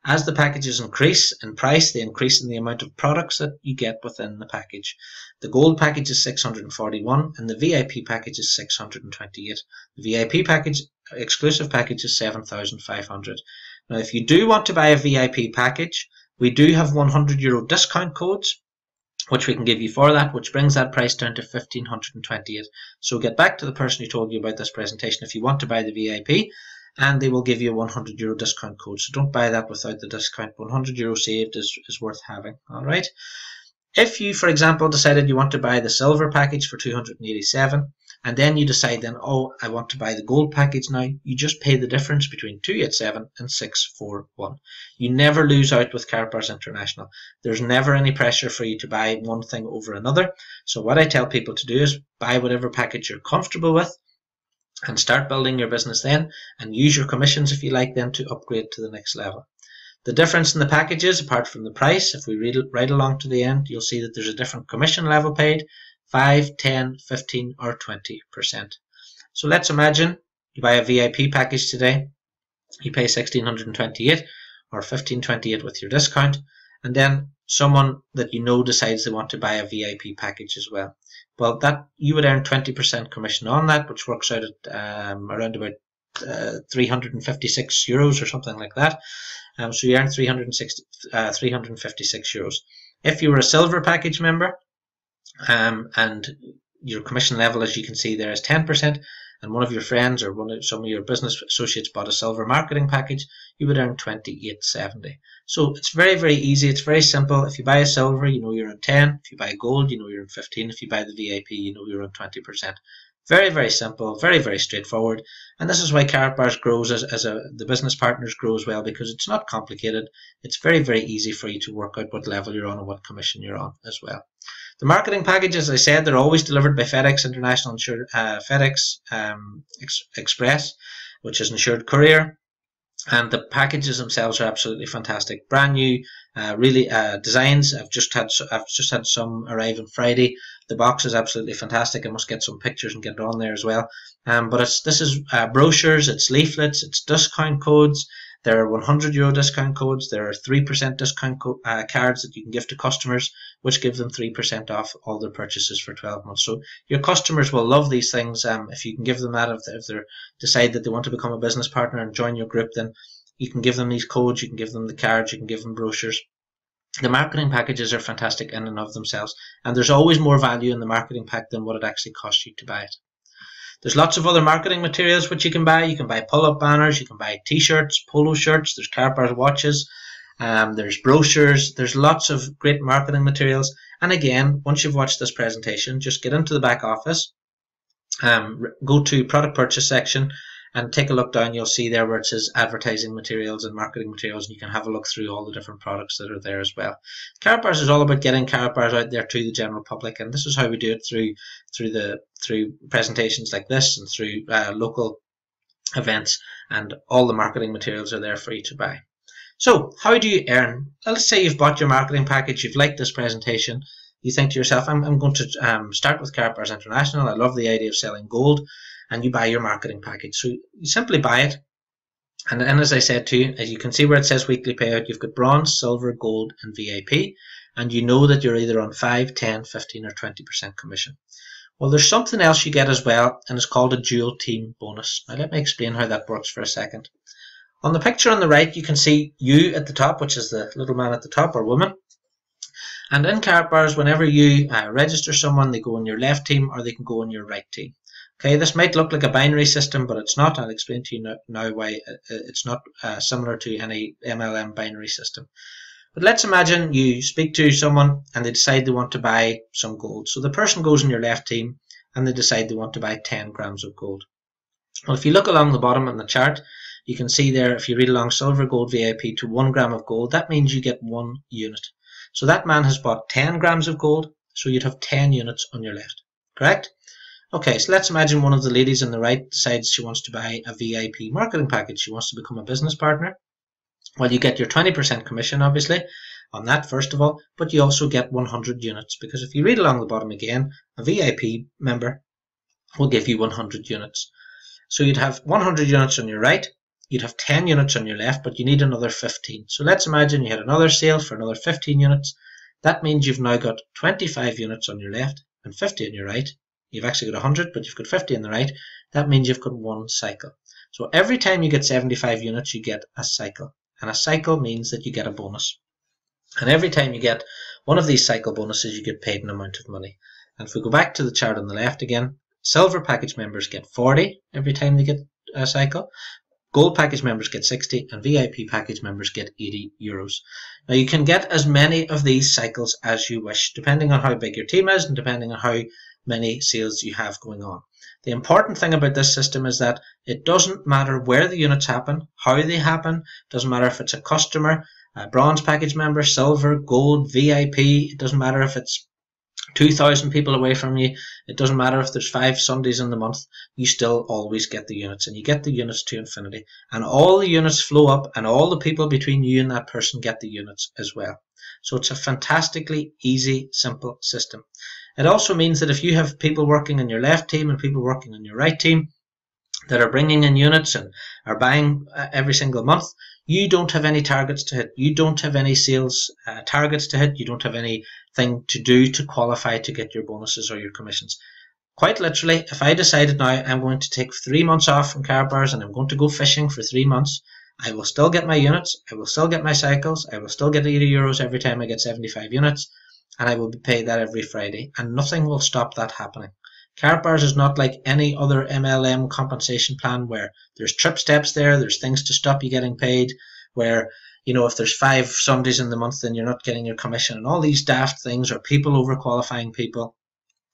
As the packages increase in price, they increase in the amount of products that you get within the package. The gold package is 641 and the VIP package is 628. The VIP package, exclusive package, is 7,500. Now, if you do want to buy a VIP package, we do have €100 discount codes, which we can give you for that, which brings that price down to 1,528. So get back to the person who told you about this presentation if you want to buy the VIP, and they will give you a €100 discount code. So don't buy that without the discount. €100 saved is worth having. All right. If you, for example, decided you want to buy the silver package for 287, and then you decide then, oh, I want to buy the gold package now, you just pay the difference between 287 and 641. You never lose out with Karatbars International. There's never any pressure for you to buy one thing over another. So what I tell people to do is buy whatever package you're comfortable with, and start building your business then, and use your commissions if you like then to upgrade to the next level. The difference in the packages, apart from the price, if we read it right along to the end, you'll see that there's a different commission level paid, 5, 10, 15 or 20%. So let's imagine you buy a VIP package today, you pay 1,628 or 1,528 with your discount, and then someone that you know decides they want to buy a VIP package as well. Well, that you would earn 20% commission on that, which works out at around about €356 or something like that. So you earn 356 euros. If you were a silver package member, and your commission level, as you can see there, is 10%, and one of your friends or some of your business associates bought a silver marketing package, you would earn 28.70. So it's very, very easy. It's very simple. If you buy a silver, you know you're on 10. If you buy gold, you know you're on 15. If you buy the VIP, you know you're on 20%. Very, very simple, very, very straightforward. And this is why Karatbars grows the business partners grow as well, because it's not complicated. It's very, very easy for you to work out what level you're on and what commission you're on as well. The marketing packages, as I said, they're always delivered by FedEx International, FedEx Express, which is insured courier. And the packages themselves are absolutely fantastic, brand new, really designs. I've just had some arrive on Friday. The box is absolutely fantastic. I must get some pictures and get it on there as well. But this is brochures, it's leaflets, it's discount codes. There are €100 discount codes. There are 3% discount cards that you can give to customers, which give them 3% off all their purchases for 12 months. So your customers will love these things. If you can give them that, if they decide that they want to become a business partner and join your group, then you can give them these codes, you can give them the cards, you can give them brochures. The marketing packages are fantastic in and of themselves, and there's always more value in the marketing pack than what it actually costs you to buy it. There's lots of other marketing materials which you can buy. You can buy pull-up banners, you can buy t-shirts, polo shirts, there's Karatbars watches, there's brochures, there's lots of great marketing materials. And again, once you've watched this presentation, just get into the back office, go to product purchase section, and take a look down. You'll see there where it says advertising materials and marketing materials, and you can have a look through all the different products that are there as well. Karatbars is all about getting Karatbars out there to the general public, and this is how we do it through presentations like this and through local events, and all the marketing materials are there for you to buy. So how do you earn? Let's say you've bought your marketing package, you've liked this presentation, you think to yourself, I'm going to start with Karatbars International, I love the idea of selling gold, and you buy your marketing package. So you simply buy it, and then, as I said to you, as you can see where it says weekly payout, you've got bronze, silver, gold and VIP, and you know that you're either on 5, 10, 15 or 20% commission. Well, there's something else you get as well, and it's called a dual team bonus. Now let me explain how that works for a second. On the picture on the right, you can see you at the top, which is the little man at the top, or woman, And in Karatbars, whenever you register someone, they go in your left team or they can go in your right team. Okay, this might look like a binary system, but it's not. I'll explain to you now why it's not similar to any MLM binary system. But let's imagine you speak to someone and they decide they want to buy some gold. So the person goes in your left team and they decide they want to buy 10 grams of gold. Well, if you look along the bottom in the chart, you can see there, if you read along silver, gold, VIP to 1 gram of gold, that means you get 1 unit. So that man has bought 10 grams of gold, so you'd have 10 units on your left, correct? Okay, so let's imagine one of the ladies on the right decides she wants to buy a VIP marketing package. She wants to become a business partner. Well, you get your 20% commission, obviously, on that first of all, but you also get 100 units, because if you read along the bottom again, a VIP member will give you 100 units. So you'd have 100 units on your right, you'd have 10 units on your left, but you need another 15. So let's imagine you had another sale for another 15 units. That means you've now got 25 units on your left and 50 on your right. You've actually got 100, but you've got 50 on the right. That means you've got 1 cycle. So every time you get 75 units, you get a cycle. And a cycle means that you get a bonus. And every time you get one of these cycle bonuses, you get paid an amount of money. And if we go back to the chart on the left again, silver package members get 40 every time they get a cycle. Gold package members get 60 and VIP package members get 80 euros. Now you can get as many of these cycles as you wish, depending on how big your team is and depending on how many sales you have going on. The important thing about this system is that it doesn't matter where the units happen, how they happen, it doesn't matter if it's a customer, a bronze package member, silver, gold, VIP, it doesn't matter if it's 2,000 people away from you, it doesn't matter if there's 5 Sundays in the month, you still always get the units, and you get the units to infinity. And all the units flow up, and all the people between you and that person get the units as well. So it's a fantastically easy, simple system. It also means that if you have people working in your left team and people working on your right team that are bringing in units and are buying every single month, you don't have any targets to hit. You don't have any sales targets to hit. You don't have anything to do to qualify to get your bonuses or your commissions. Quite literally, if I decided now I'm going to take 3 months off from Karatbars and I'm going to go fishing for 3 months, I will still get my units, I will still get my cycles, I will still get 80 euros every time I get 75 units, and I will be paid that every Friday, and nothing will stop that happening. Karatbars is not like any other MLM compensation plan where there's trip steps there, there's things to stop you getting paid, where, you know, if there's 5 Sundays in the month then you're not getting your commission, and all these daft things, or people overqualifying people.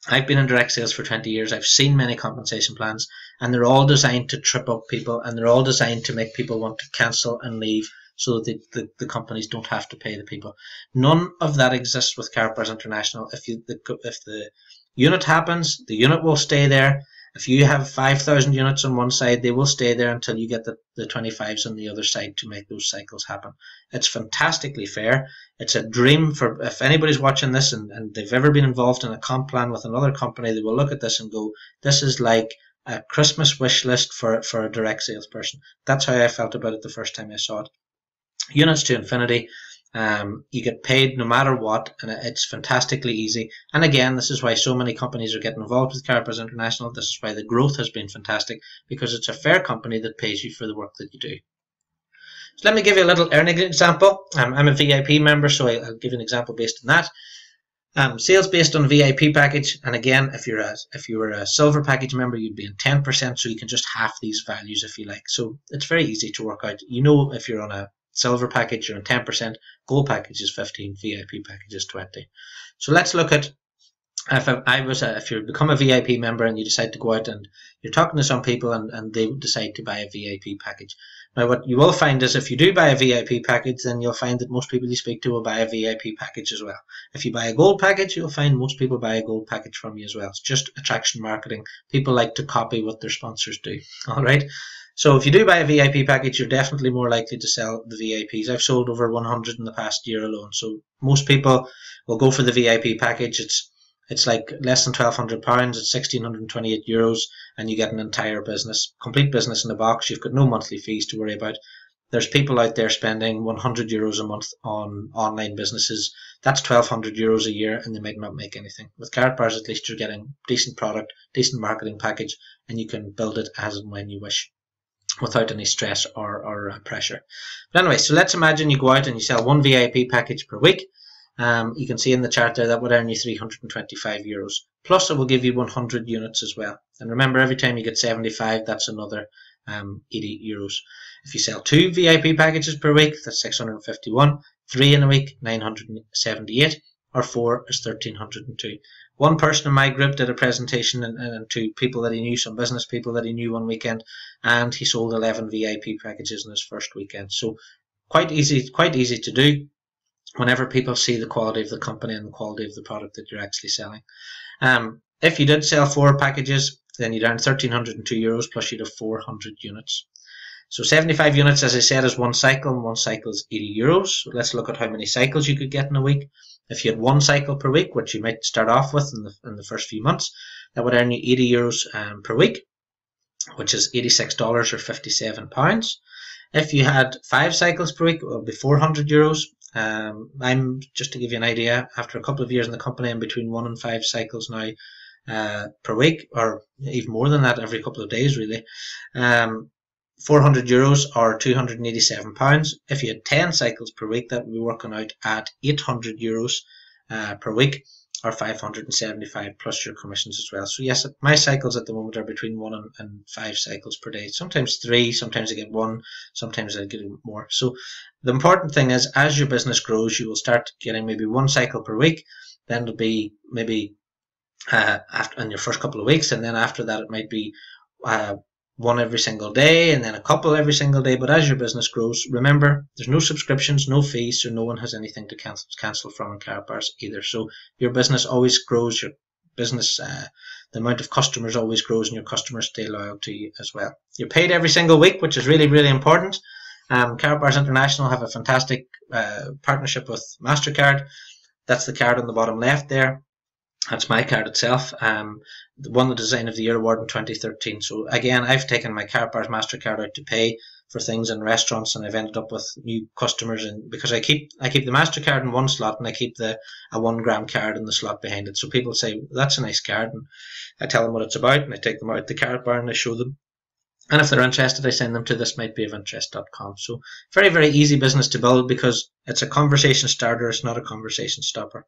I've been in direct sales for 20 years, I've seen many compensation plans, and they're all designed to trip up people, and they're all designed to make people want to cancel and leave, so that the companies don't have to pay the people. None of that exists with Karatbars International. If the unit happens, the unit will stay there. If you have 5,000 units on one side, they will stay there until you get the 25s on the other side to make those cycles happen. It's fantastically fair. It's a dream for, if anybody's watching this and they've ever been involved in a comp plan with another company, they will look at this and go, this is like a Christmas wish list for a direct salesperson. That's how I felt about it the first time I saw it. Units to infinity. You get paid no matter what, and it's fantastically easy. And again, this is why so many companies are getting involved with Karatbars International. This is why the growth has been fantastic, because it's a fair company that pays you for the work that you do. So let me give you a little earning example. I'm a VIP member, so I'll give you an example based on that. Sales based on VIP package, and again, if you were a silver package member, you'd be in 10%, so you can just half these values if you like. So it's very easy to work out. You know, if you're on a silver package, you're on 10%, gold package is 15, VIP package is 20. So let's look at if you become a VIP member and you decide to go out and you're talking to some people and they decide to buy a VIP package. Now what you will find is if you do buy a VIP package, then you'll find that most people you speak to will buy a VIP package as well. If you buy a gold package, you'll find most people buy a gold package from you as well. It's just attraction marketing. People like to copy what their sponsors do. All right. So if you do buy a VIP package, you're definitely more likely to sell the VIPs. I've sold over 100 in the past year alone. So most people will go for the VIP package. It's like less than £1,200. It's 1,628 euros, and you get an entire business, complete business in a box. You've got no monthly fees to worry about. There's people out there spending 100 euros a month on online businesses. That's 1,200 euros a year, and they might not make anything. With Karatbars, at least you're getting decent product, decent marketing package, and you can build it as and when you wish, without any stress or pressure. But anyway, so let's imagine you go out and you sell 1 VIP package per week. you can see in the chart there that would earn you €325. Plus, it will give you 100 units as well. And remember, every time you get 75, that's another €80. If you sell 2 VIP packages per week, that's 651. 3 in a week, 978. Or 4 is 1,302. One person in my group did a presentation and to people that he knew, some business people that he knew one weekend, and he sold 11 VIP packages in his first weekend. So quite easy to do whenever people see the quality of the company and the quality of the product that you're actually selling. If you did sell 4 packages, then you'd earn €1,302 plus you'd have 400 units. So 75 units, as I said, is one cycle, and one cycle is €80. So let's look at how many cycles you could get in a week. If you had 1 cycle per week, which you might start off with in the first few months, that would earn you €80 per week, which is $86 or £57. If you had 5 cycles per week, it would be €400. I'm just to give you an idea, after a couple of years in the company, I'm between 1 and 5 cycles now per week, or even more than that, every couple of days really. €400 or £287. If you had 10 cycles per week, that would be working out at €800 per week, or 575 plus your commissions as well. So yes, my cycles at the moment are between 1 and 5 cycles per day. Sometimes 3, sometimes I get 1, sometimes I get more. So the important thing is, as your business grows, you will start getting maybe 1 cycle per week. Then it'll be maybe after in your first couple of weeks, and then after that it might be 1 every single day, and then a couple every single day. But as your business grows, remember, there's no subscriptions, no fees, so no one has anything to cancel from in Karatbars either. So your business always grows, your business, the amount of customers always grows, and your customers stay loyal to you as well. You're paid every single week, which is really, really important. Karatbars International have a fantastic partnership with MasterCard. That's the card on the bottom left there. That's my card itself. Won the Design of the Year award in 2013. So again, I've taken my Karatbars MasterCard out to pay for things in restaurants, and I've ended up with new customers, and because I keep the MasterCard in one slot, and I keep a 1 gram card in the slot behind it. So people say, that's a nice card, and I tell them what it's about, and I take them out the Karatbar and I show them. And if they're interested, I send them to thismightbeofinterest.com. So very, very easy business to build, because it's a conversation starter, it's not a conversation stopper.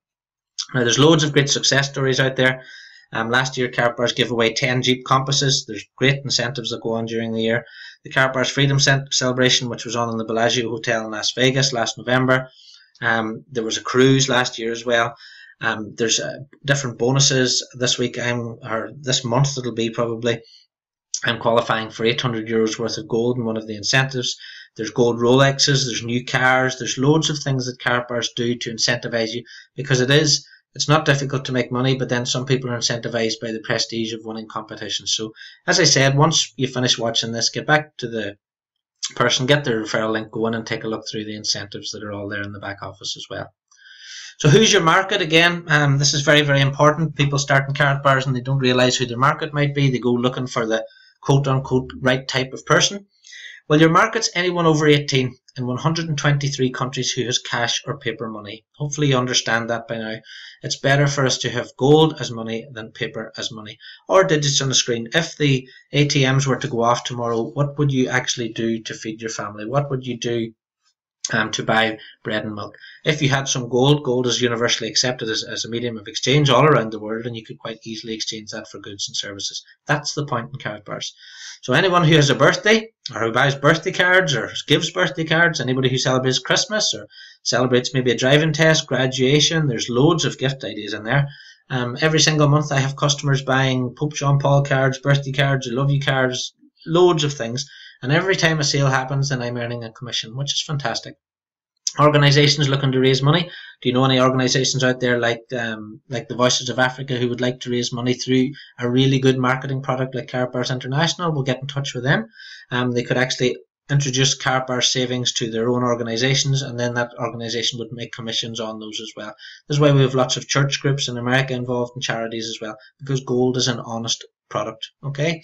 Now, there's loads of great success stories out there. Last year, Karatbars gave away 10 Jeep Compasses. There's great incentives that go on during the year. The Karatbars Freedom Celebration, which was on in the Bellagio Hotel in Las Vegas last November. There was a cruise last year as well. There's different bonuses this week, or this month it'll be probably. I'm qualifying for €800 worth of gold in one of the incentives. There's gold Rolexes, there's new cars, there's loads of things that Karatbars do to incentivize you, because it's not difficult to make money, but then some people are incentivized by the prestige of winning competitions. So as I said, once you finish watching this, get back to the person, get their referral link, go in and take a look through the incentives that are all there in the back office as well. So who's your market? Again, this is very, very important. People start in Karatbars and they don't realize who their market might be. They go looking for the quote-unquote right type of person. Well, your market's anyone over 18 in 123 countries who has cash or paper money. Hopefully you understand that by now. It's better for us to have gold as money than paper as money, or digits on the screen. If the ATMs were to go off tomorrow, what would you actually do to feed your family? What would you do to buy bread and milk? If you had some gold, gold is universally accepted as a medium of exchange all around the world, and you could quite easily exchange that for goods and services. That's the point in Karatbars. So anyone who has a birthday, or who buys birthday cards, or gives birthday cards, anybody who celebrates Christmas, or celebrates maybe a driving test, graduation, there's loads of gift ideas in there. Every single month I have customers buying Pope John Paul cards, birthday cards, I love you cards, loads of things. And every time a sale happens, then I'm earning a commission, which is fantastic. Organisations looking to raise money. Do you know any organisations out there like the Voices of Africa who would like to raise money through a really good marketing product like Karatbars International? We'll get in touch with them. They could actually introduce Karatbars savings to their own organisations, and then that organisation would make commissions on those as well. This is why we have lots of church groups in America involved in charities as well, because gold is an honest product. Okay.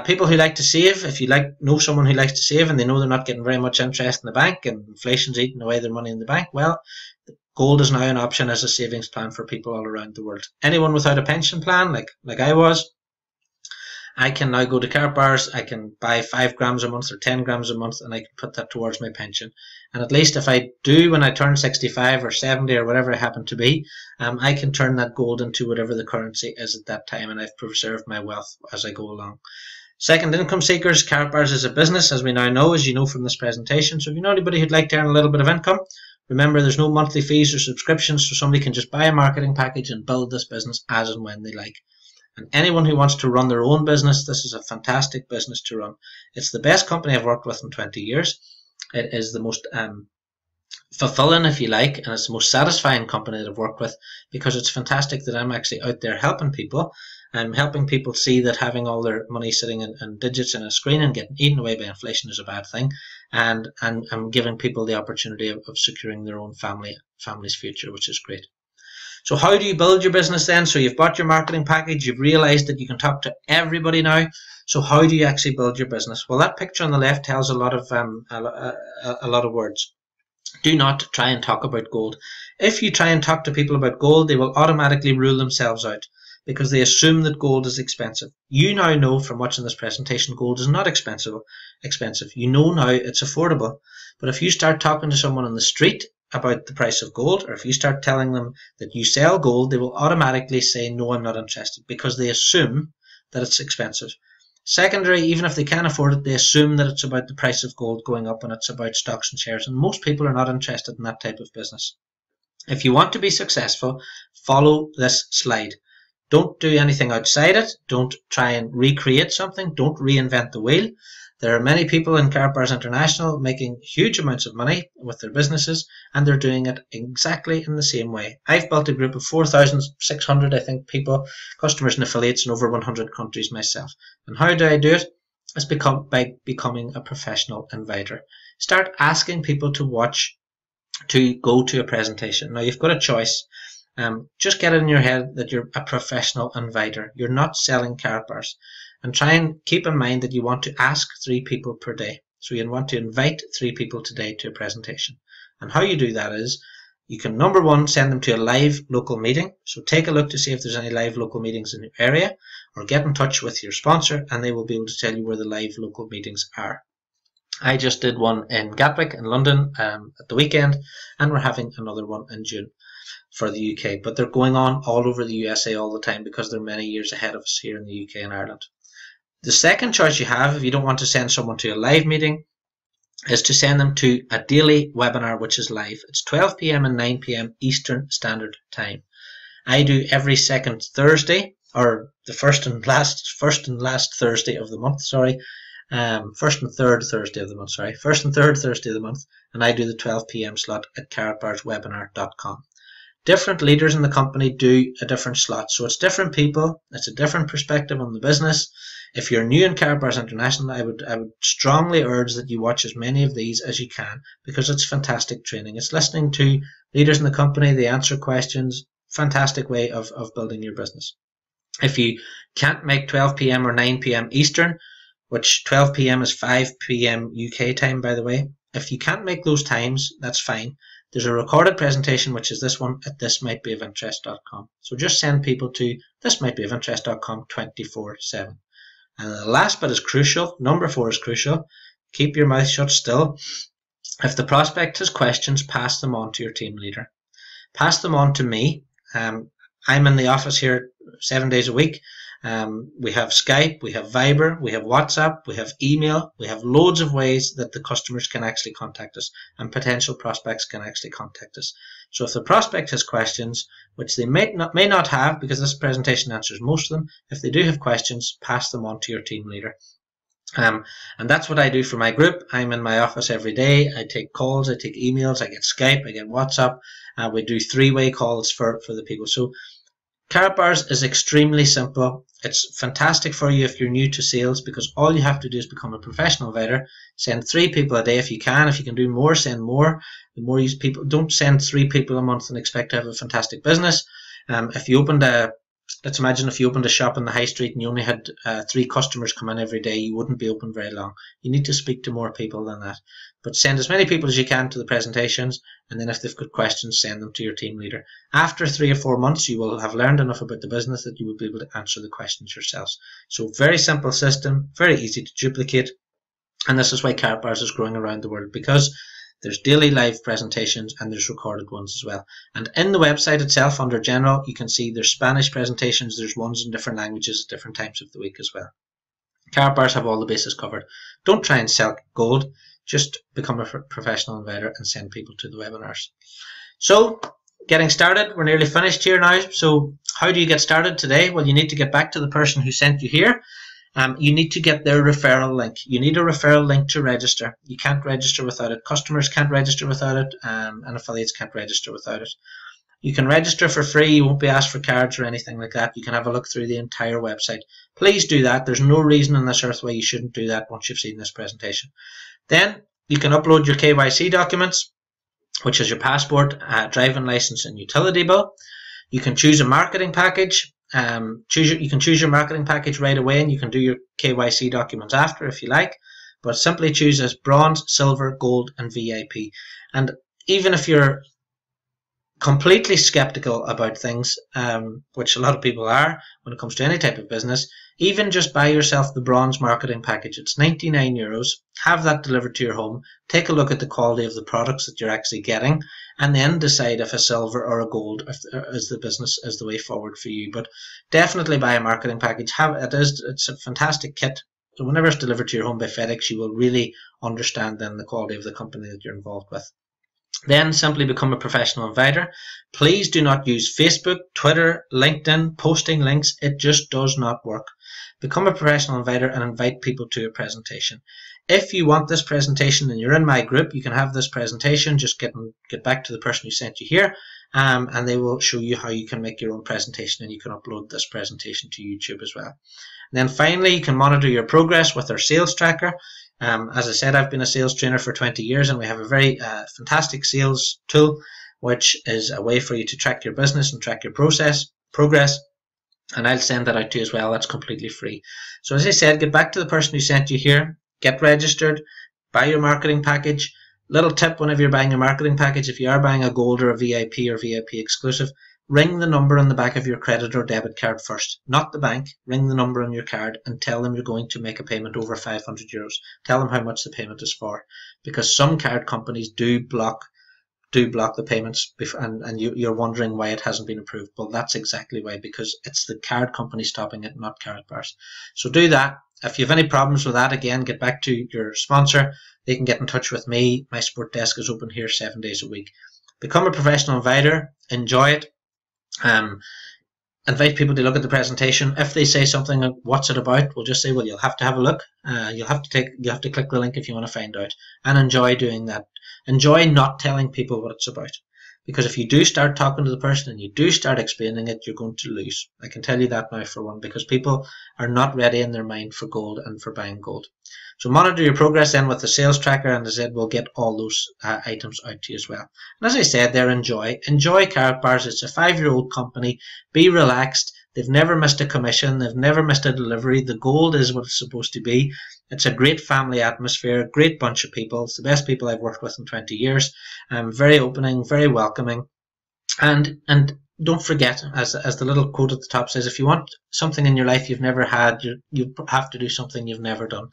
People who like to save, if you know someone who likes to save and they know they're not getting very much interest in the bank and inflation's eating away their money in the bank, well, gold is now an option as a savings plan for people all around the world. Anyone without a pension plan, like I was, I can now go to Karatbars, I can buy 5 grams a month or 10 grams a month, and I can put that towards my pension. And at least if I do, when I turn 65 or 70 or whatever I happen to be, I can turn that gold into whatever the currency is at that time, and I've preserved my wealth as I go along. Second income seekers, Karatbars is a business, as we now know, as you know from this presentation. So if you know anybody who'd like to earn a little bit of income, remember there's no monthly fees or subscriptions, so somebody can just buy a marketing package and build this business as and when they like. And anyone who wants to run their own business, this is a fantastic business to run. It's the best company I've worked with in 20 years. It is the most fulfilling, if you like, and it's the most satisfying company that I've worked with, because it's fantastic that I'm actually out there helping people. I'm helping people see that having all their money sitting in digits in a screen and getting eaten away by inflation is a bad thing, and I'm giving people the opportunity of securing their own family's future, which is great. So how do you build your business then? So you've bought your marketing package, you've realized that you can talk to everybody now. So how do you actually build your business? Well, that picture on the left tells a lot of words. Do not try and talk about gold. If you try and talk to people about gold, they will automatically rule themselves out, because they assume that gold is expensive. You now know from watching this presentation, gold is not expensive. You know now it's affordable. But if you start talking to someone on the street about the price of gold, or if you start telling them that you sell gold, they will automatically say, no, I'm not interested, because they assume that it's expensive. Secondary, even if they can afford it, they assume that it's about the price of gold going up and it's about stocks and shares, and most people are not interested in that type of business. If you want to be successful, follow this slide. Don't do anything outside it. Don't try and recreate something. Don't reinvent the wheel. There are many people in Karatbars International making huge amounts of money with their businesses, and they're doing it exactly in the same way. I've built a group of 4,600, I think, people, customers and affiliates in over 100 countries myself. And how do I do it? It's by becoming a professional inviter. Start asking people to go to a presentation. Now, you've got a choice. Just get it in your head that you're a professional inviter. You're not selling Karatbars. And try and keep in mind that you want to ask 3 people per day. So you want to invite 3 people today to a presentation. And how you do that is, you can, number one, send them to a live local meeting. So take a look to see if there's any live local meetings in your area, or get in touch with your sponsor and they will be able to tell you where the live local meetings are. I just did one in Gatwick in London at the weekend, and we're having another one in June for the UK. But they're going on all over the USA all the time, because they're many years ahead of us here in the UK and Ireland. The second choice you have, if you don't want to send someone to a live meeting, is to send them to a daily webinar which is live. It's 12 p.m. and 9 p.m. Eastern Standard Time. I do every second Thursday, or the first and last Thursday of the month, first and third Thursday of the month, and I do the 12 p.m. slot at karatbarswebinar.com. Different leaders in the company do a different slot, so it's different people, it's a different perspective on the business. If you're new in Karatbars International, I would strongly urge that you watch as many of these as you can, because it's fantastic training. It's listening to leaders in the company, they answer questions, fantastic way of building your business. If you can't make 12 p.m. or 9 p.m. Eastern, which 12 p.m. is 5 p.m. UK time, by the way, if you can't make those times, that's fine. There's a recorded presentation, which is this one, at thismightbeofinterest.com. So just send people to thismightbeofinterest.com 24/7. And the last bit is crucial. Number 4 is crucial. Keep your mouth shut still. If the prospect has questions, pass them on to your team leader. Pass them on to me. I'm in the office here 7 days a week. We have Skype, we have Viber, we have WhatsApp, we have email, we have loads of ways that the customers can actually contact us, and potential prospects can actually contact us. So if the prospect has questions, which they may not have, because this presentation answers most of them, if they do have questions, pass them on to your team leader. And that's what I do for my group. I'm in my office every day. I take calls, I take emails, I get Skype, I get WhatsApp. We do 3-way calls for the people. So Karatbars is extremely simple. It's fantastic for you if you're new to sales, because all you have to do is become a professional inviter. Send 3 people a day if you can. If you can do more, send more. The more you people, don't send 3 people a month and expect to have a fantastic business. If you opened a let's imagine if you opened a shop in the high street and you only had 3 customers come in every day, you wouldn't be open very long. You need to speak to more people than that. But send as many people as you can to the presentations, and then if they've got questions, send them to your team leader. After 3 or 4 months, you will have learned enough about the business that you will be able to answer the questions yourselves. So very simple system, very easy to duplicate, and this is why Karatbars is growing around the world, because there's daily live presentations and there's recorded ones as well. And in the website itself, under General, you can see there's Spanish presentations, there's ones in different languages at different times of the week as well. Karatbars have all the bases covered. Don't try and sell gold, just become a professional inviter and send people to the webinars. So, getting started, we're nearly finished here now. So, how do you get started today? Well, you need to get back to the person who sent you here. You need to get their referral link. You need a referral link to register. You can't register without it. Customers can't register without it, and affiliates can't register without it. You can register for free. You won't be asked for cards or anything like that. You can have a look through the entire website. Please do that. There's no reason on this earth why you shouldn't do that once you've seen this presentation. Then you can upload your KYC documents, which is your passport, driving license, and utility bill. You can choose a marketing package. You can choose your marketing package right away, and you can do your KYC documents after if you like, but simply choose as bronze, silver, gold, and VIP. And even if you're completely skeptical about things, which a lot of people are when it comes to any type of business, even just buy yourself the bronze marketing package. It's €99. Have that delivered to your home. Take a look at the quality of the products that you're actually getting, and then decide if a silver or a gold is the way forward for you. But definitely buy a marketing package. It's a fantastic kit. So whenever it's delivered to your home by FedEx, you will really understand then the quality of the company that you're involved with. Then simply become a professional inviter. Please do not use Facebook, Twitter, LinkedIn, posting links. It just does not work. Become a professional inviter and invite people to a presentation. If you want this presentation and you're in my group, you can have this presentation. Just get back to the person who sent you here, and they will show you how you can make your own presentation, and you can upload this presentation to YouTube as well. And then finally, you can monitor your progress with our sales tracker. As I said, I've been a sales trainer for 20 years, and we have a very fantastic sales tool, which is a way for you to track your business and track your progress. And I'll send that out to you as well. That's completely free. So as I said, get back to the person who sent you here, get registered, buy your marketing package. Little tip whenever you're buying a marketing package, if you are buying a gold or a VIP or VIP exclusive, ring the number on the back of your credit or debit card first, not the bank. Ring the number on your card and tell them you're going to make a payment over €500. Tell them how much the payment is for, because some card companies do block the payments, and you're wondering why it hasn't been approved. Well, that's exactly why, because it's the card company stopping it, not Karatbars. So do that. If you have any problems with that, again, get back to your sponsor. They can get in touch with me. My support desk is open here 7 days a week. Become a professional inviter. Enjoy it. Invite people to look at the presentation. If they say something like, what's it about? We'll just say, well, you'll have to have a look. You'll have to click the link if you want to find out, and enjoy doing that. Enjoy not telling people what it's about, because if you do start talking to the person and you do start explaining it, you're going to lose. I can tell you that now for one, because people are not ready in their mind for gold and for buying gold. So monitor your progress then with the sales tracker, and as I said, we'll get all those items out to you as well. And as I said there, enjoy Karatbars. It's a 5-year-old company. Be relaxed. They've never missed a commission. They've never missed a delivery. The gold is what it's supposed to be. It's a great family atmosphere, great bunch of people. It's the best people I've worked with in 20 years. Very opening, very welcoming. And don't forget, as the little quote at the top says, if you want something in your life you've never had, you have to do something you've never done.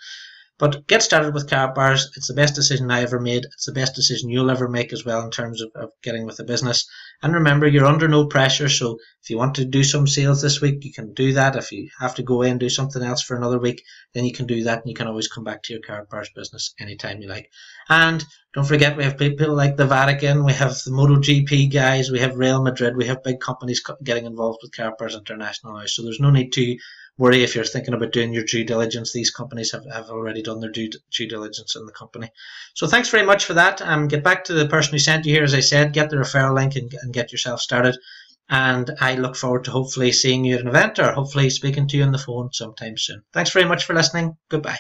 But get started with Karatbars. It's the best decision I ever made. It's the best decision you'll ever make as well in terms of getting with the business. And remember, you're under no pressure. So if you want to do some sales this week, you can do that. If you have to go away and do something else for another week, then you can do that. And you can always come back to your Karatbars business anytime you like. And don't forget, we have people like the Vatican. We have the MotoGP guys. We have Real Madrid. We have big companies getting involved with Karatbars International now. So there's no need to worry if you're thinking about doing your due diligence. These companies have already done their due diligence in the company. So thanks very much for that. Get back to the person who sent you here, as I said, get the referral link and get yourself started. And I look forward to hopefully seeing you at an event, or hopefully speaking to you on the phone sometime soon. Thanks very much for listening. Goodbye.